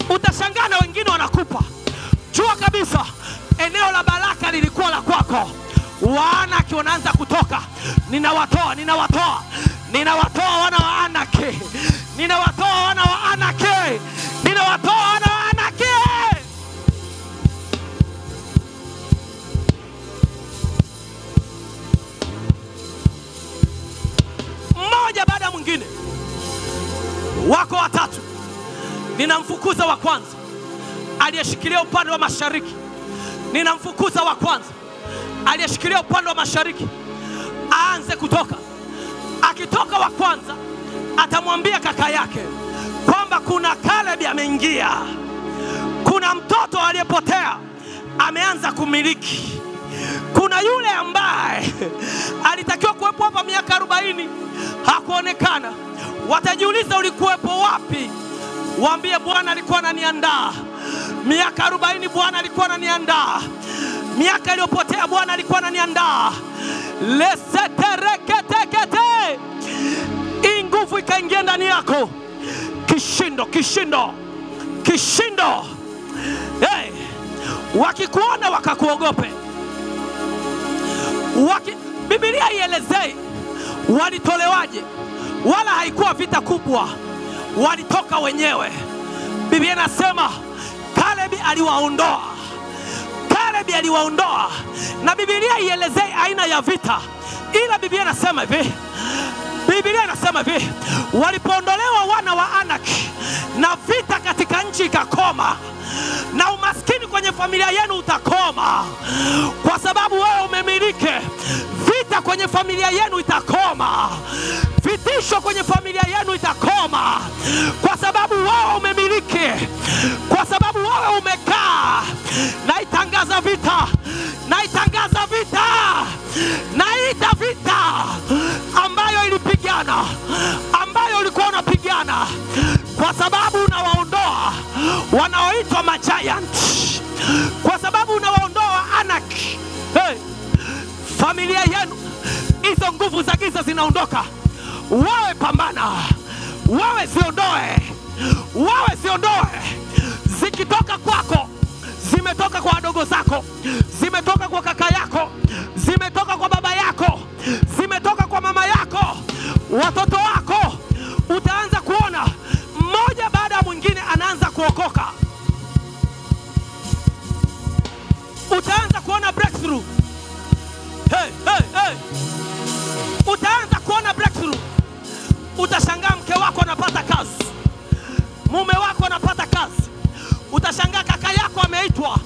utashangaa na wengine wanakupa. Jua kabisa eneo la baraka lilikuwa la kwako. Waanaki wanaanza kutoka. Ninawatoa, ninawatoa. Ninawatoa wana wa Anaki. Ninawatoa wana wa Anaki. Ninawatoa wana wa Anaki. Mmoja baada ya mwingine. Wako watatu. Ninamfukuza wa kwanza aliyeshikilia upande wa mashariki. Ninamfukuza wa kwanza aliyeshikilia upande wa mashariki. Aanze kutoka. Akitoka wa kwanza, atamwambia kaka yake kwamba kuna Kalebi ameingia. Kuna mtoto aliyepotea ameanza kumiliki. Kuna yule ambaye alitakiwa kuwepo hapa miaka 40 hakuonekana. Watajiuliza ulikuwepo wapi? Waambie Bwana alikuwa ananiandaa. Miaka 40 Bwana alikuwa ananiandaa. Miaka iliyopotea Bwana alikuwa ananiandaa. Lesetereketekete. Nguvu ikaingia ndani yako. Kishindo, kishindo. Kishindo. Wakikuona wakakuogope. Biblia ielezei walitolewaje. Wala haikuwa vita kubwa. Walitoka wenyewe. Biblia inasema Kalebi aliwaondoa. Kalebi aliwaondoa. Na Biblia ielezei aina ya vita. Ila Biblia inasema hivi. Biblia inasema hivi, walipoondolewa wana wa Anaki na vita katika nchi ikakoma. Na umaskini kwenye familia yenu utakoma. Kwa sababu wewe umemiliki. Vita kwenye familia yenu itakoma. Vitisho kwenye familia yenu itakoma. Kwa sababu wewe umemiliki. Kwa sababu wewe umekaa. Naitangaza vita. Naitangaza vita. Naita vita ambayo ilipigana. Ambayo ulikuwa unapigana. Kwa sababu unawaondoa wanaoitwa majiant. Kwa sababu unawaondoa Anaki. Familia yenu, hizo nguvu za giza zinaondoka. Wewe pambana. Wewe ziondoe. Wewe ziondoe. Zikitoka kwako, zimetoka kwa wadogo zako, zimetoka kwa kaka yako, zimetoka kwa baba yako, zimetoka kwa mama yako, watoto wako. Utaanza kuona mmoja baada ya mwingine anaanza kuokoka. Utaanza kuona breakthrough. utaanza kuona breakthrough. Utashangaa mke wako anapata kazi, mume wako anapata kazi. Utashangaa kaka yako ameitwa,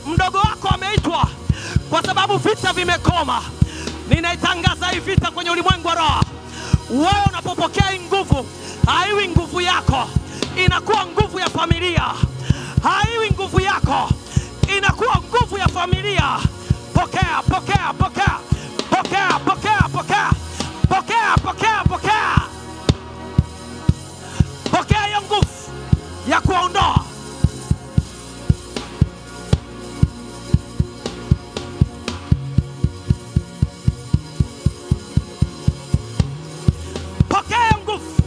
mdogo wako ameitwa, kwa sababu vita vimekoma. Ninaitangaza hii vita kwenye ulimwengu wa roho. Wewe unapopokea hii nguvu, haiwi nguvu yako, inakuwa nguvu ya familia. Haiwi nguvu yako, inakuwa nguvu ya familia. Pokea, pokea, pokea. Pokea, pokea, pokea. Pokea, pokea, pokea. Pokea hiyo nguvu ya kuondoa. Pokea nguvu.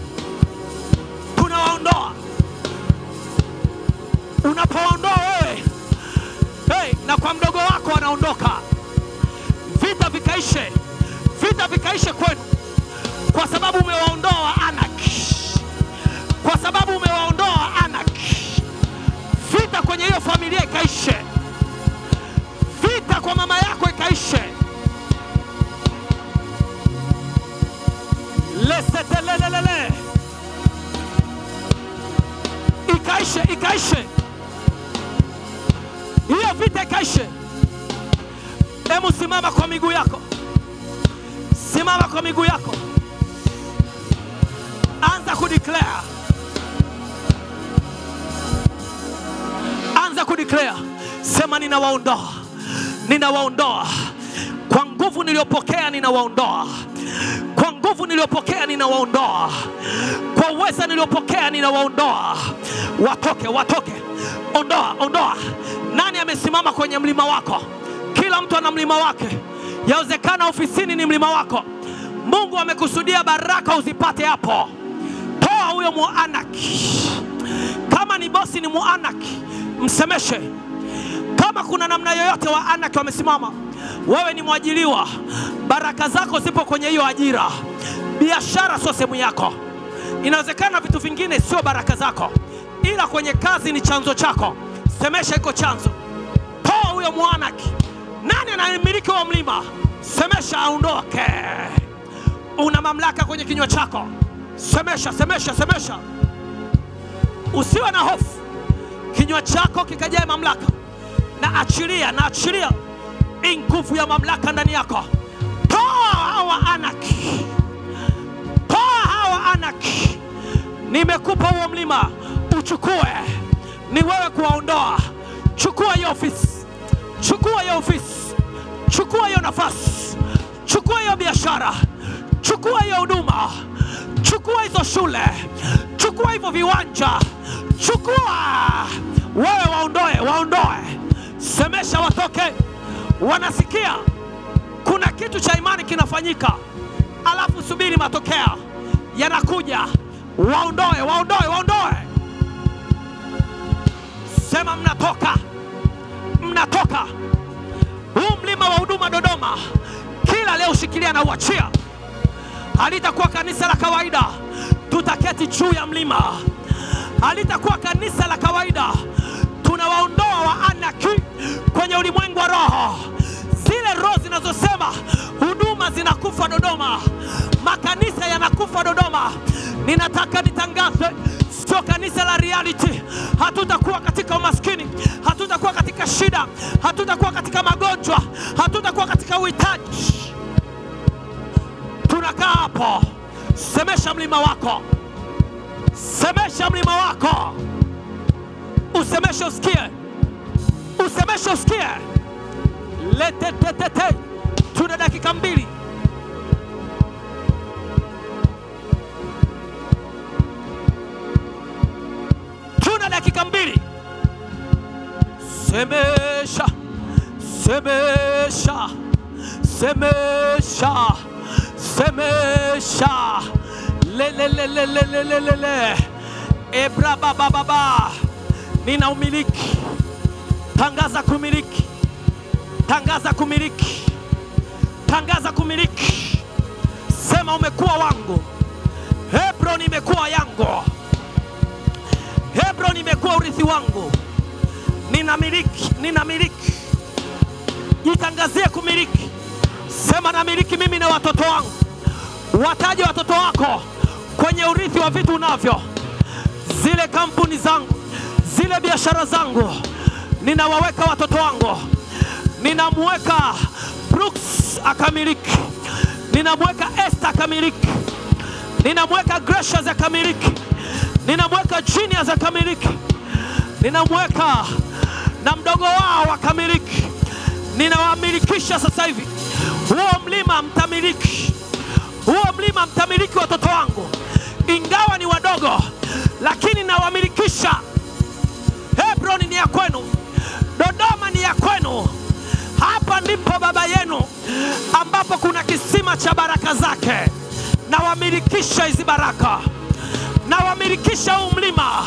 Tunawaondoa. Unapoondoa wewe, na kwa mdogo wako anaondoka. Vita vikaishe. Vita vikaishe kwenu. Kwa sababu umewaondoa Anaki. Kwa sababu umewaondoa Anaki. Vita kwenye hiyo familia ikaishe. Vita kwa mama yako ikaishe. Lesetelelelele. Ikaishe, ikaishe. Hiyo vita ikaishe. Hebu simama kwa miguu yako. Simama kwa miguu yako. Anza kudeclare. Anza kudeclare. Sema ninawaondoa. Ninawaondoa. Kwa nguvu niliyopokea ninawaondoa. Kwa nguvu niliyopokea ninawaondoa. Kwa uweza niliyopokea ninawaondoa. Watoke, watoke. Ondoa, ondoa. Nani amesimama kwenye mlima wako? Kila mtu ana mlima wake. Yawezekana ofisini ni mlima wako. Mungu amekusudia baraka uzipate hapo. Toa huyo muanaki. Kama ni bosi ni muanaki, msemeshe. Kama kuna namna yoyote wa anaki wamesimama, wewe ni mwajiriwa, baraka zako zipo kwenye hiyo ajira. Biashara sio sehemu yako. Inawezekana vitu vingine sio baraka zako, ila kwenye kazi ni chanzo chako. Semesha iko chanzo. Toa huyo muanaki. Nani anayemiliki wa mlima? Semesha aondoke. Una mamlaka kwenye kinywa chako. Semesha, semesha, semesha. Usiwe na hofu. Kinywa chako kikajae mamlaka. Na achilia, na achilia nguvu ya mamlaka ndani yako. Toa hawa Anaki. Toa hawa Anaki. Nimekupa huo mlima, uchukue. Ni wewe kuwaondoa. Chukua hiyo ofisi. Chukua hiyo ofisi. Chukua hiyo nafasi. Chukua hiyo biashara. Chukua hiyo huduma. Chukua hizo shule. Chukua hivyo viwanja. Chukua. Wewe waondoe, waondoe. Semesha watoke. Wanasikia kuna kitu cha imani kinafanyika, alafu subiri matokeo yanakuja. Waondoe, waondoe, waondoe. Sema mnatoka. Mnatoka. Huu mlima wa huduma Dodoma, kila leo shikilia na uachia. Halitakuwa kanisa la kawaida. Tutaketi juu ya mlima. Halitakuwa kanisa la kawaida. Tunawaondoa wa Anaki kwenye ulimwengu wa roho. Zile roho zinazosema huduma zinakufa Dodoma, makanisa yanakufa Dodoma, ninataka nitangaze, sio kanisa la reality. Hatutakuwa katika umaskini, hatutakuwa katika shida, hatutakuwa katika magonjwa, hatutakuwa katika uhitaji. Tunakaa hapo. Semesha mlima wako. Semesha mlima wako. Usemeshe usikie. Usemeshe usikie. Letetetete. Tuna dakika 2. Tuna dakika 2. Semesha. Semesha. Semesha. Semesha. Le. Ebra baba. Nina umiliki. Tangaza kumiliki. Tangaza kumiliki. Tangaza kumiliki. Sema umekuwa wangu. Hebron imekuwa yangu. Hebron imekuwa urithi wangu. Ninamiliki, ninamiliki. Jitangazie kumiliki. Sema namiliki mimi na watoto wangu. Wataje watoto wako kwenye urithi wa vitu unavyo. Zile kampuni zangu, zile biashara zangu, ninawaweka watoto wangu. Ninamweka Brooks akamiliki, ninamweka Esther akamiliki, ninamweka Gracious akamiliki, ninamweka Genius akamiliki, ninamweka na mdogo wao akamiliki. Ninawamilikisha sasa hivi. Huo mlima mtamiliki, huo mlima mtamiliki watoto wangu, ingawa ni wadogo, lakini nawamilikisha. Hebron ni ya kwenu, Dodoma ni ya kwenu. Hapa ndipo baba yenu ambapo kuna kisima cha baraka zake. Nawamilikisha hizi baraka, nawamilikisha huu mlima,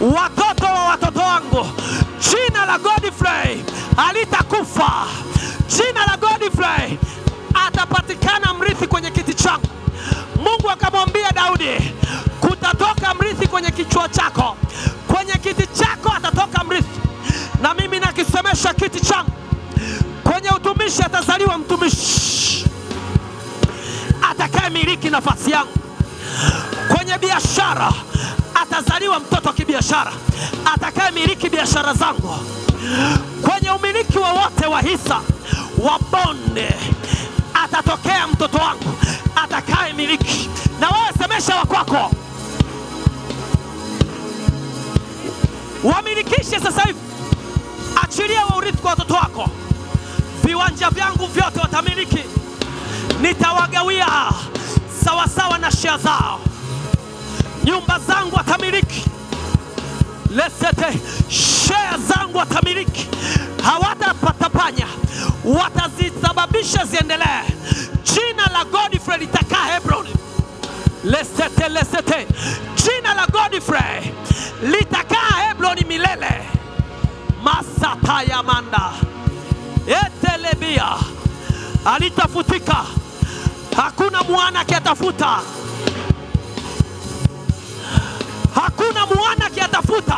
watoto wa watoto wangu. Jina la Godfrey halitakufa. Jina la Godfrey atapatikana mrithi kwenye kiti changu. Mungu akamwambia Daudi, kutatoka mrithi kwenye kichwa chako, kwenye kiti chako atatoka mrithi. Na mimi nakisemesha kiti changu. Kwenye utumishi atazaliwa mtumishi atakaye miliki nafasi yangu. Kwenye biashara atazaliwa mtoto wa kibiashara atakaye miliki biashara zangu. Kwenye umiliki wowote wa hisa wa bonde atatokea mtoto wangu atakaye miliki. Na wewe semesha wa kwako, wamilikishe sasa hivi. Achilia wa urithi kwa watoto wako. Viwanja vyangu vyote watamiliki. Nitawagawia sawa sawa na share zao. Nyumba zangu watamiliki. Lesete, share zangu watamiliki. Hawatapatapanya, watazisababisha ziendelee. Jina la Godfrey litakaa Hebron. Lesete, lesete, jina la Godfrey litakaa Hebron milele. Masata ya manda etelebia alitafutika. Hakuna mwana kiatafuta, hakuna mwana kiatafuta.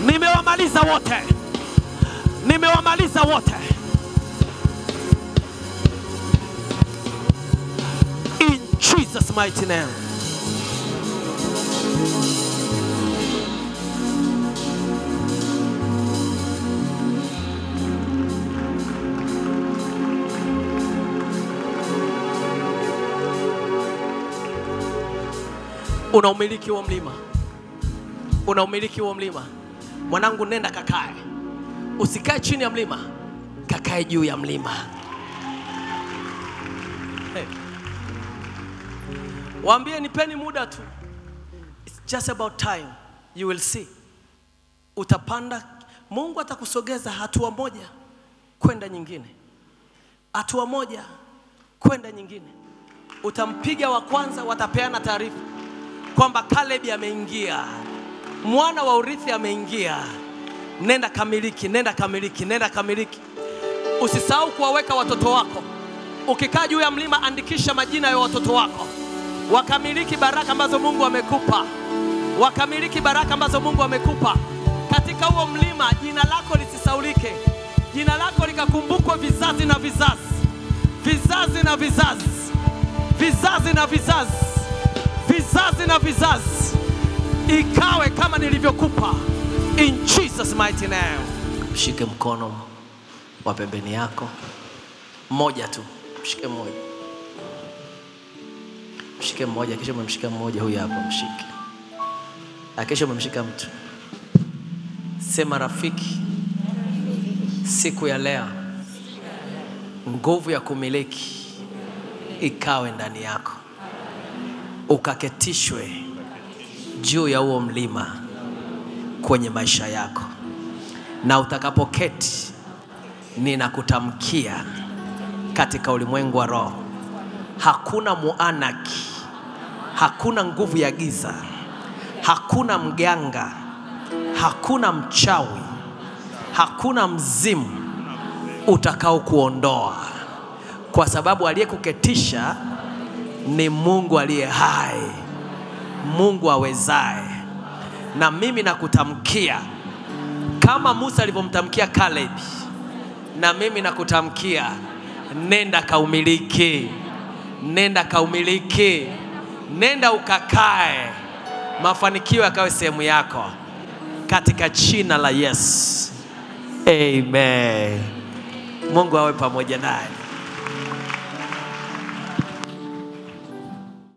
Nimewamaliza wote, nimewamaliza wote. In Jesus mighty name. Unaumiliki wa mlima, unaumiliki wa mlima. Mwanangu, nenda kakae. Usikae chini ya mlima, kakae juu ya mlima. Hey. Waambie nipeni muda tu. It's just about time. You will see. Utapanda, Mungu atakusogeza hatua moja kwenda nyingine. Hatua moja kwenda nyingine. Utampiga wa kwanza, watapeana taarifa kwamba Caleb ameingia, mwana wa urithi ameingia. Nenda kamiliki, nenda kamiliki, nenda kamiliki. Usisahau kuwaweka watoto wako. Ukikaa juu ya mlima, andikisha majina ya watoto wako. Wakamiliki baraka ambazo Mungu amekupa. Wakamiliki baraka ambazo Mungu amekupa. Katika huo mlima, jina lako lisisaulike. Jina lako likakumbukwa vizazi na vizazi. Vizazi na vizazi. Vizazi na vizazi. Vizazi na vizazi. Ikawe kama nilivyokupa. In Jesus mighty name. Mshike mkono wa pembeni yako. Mmoja tu. Mshike mmoja. Mshike mmoja, kisha umemshika mmoja, huyu hapa mshike. Kisha umemshika mtu. Sema, rafiki, siku ya leo nguvu ya kumiliki ikawe ndani yako. Ukaketishwe juu ya huo mlima kwenye maisha yako. Na utakapoketi, ninakutamkia katika ulimwengu wa roho, hakuna muanaki, hakuna nguvu ya giza, hakuna mganga, hakuna mchawi, hakuna mzimu utakao kuondoa, kwa sababu aliyekuketisha ni Mungu aliye hai, Mungu awezaye. Na mimi nakutamkia kama Musa alivyomtamkia Caleb, na mimi nakutamkia Nenda kaumiliki. Nenda kaumiliki. Nenda ukakae. Mafanikio yakawe sehemu yako. Katika jina la Yesu. Amen. Mungu awe pamoja naye.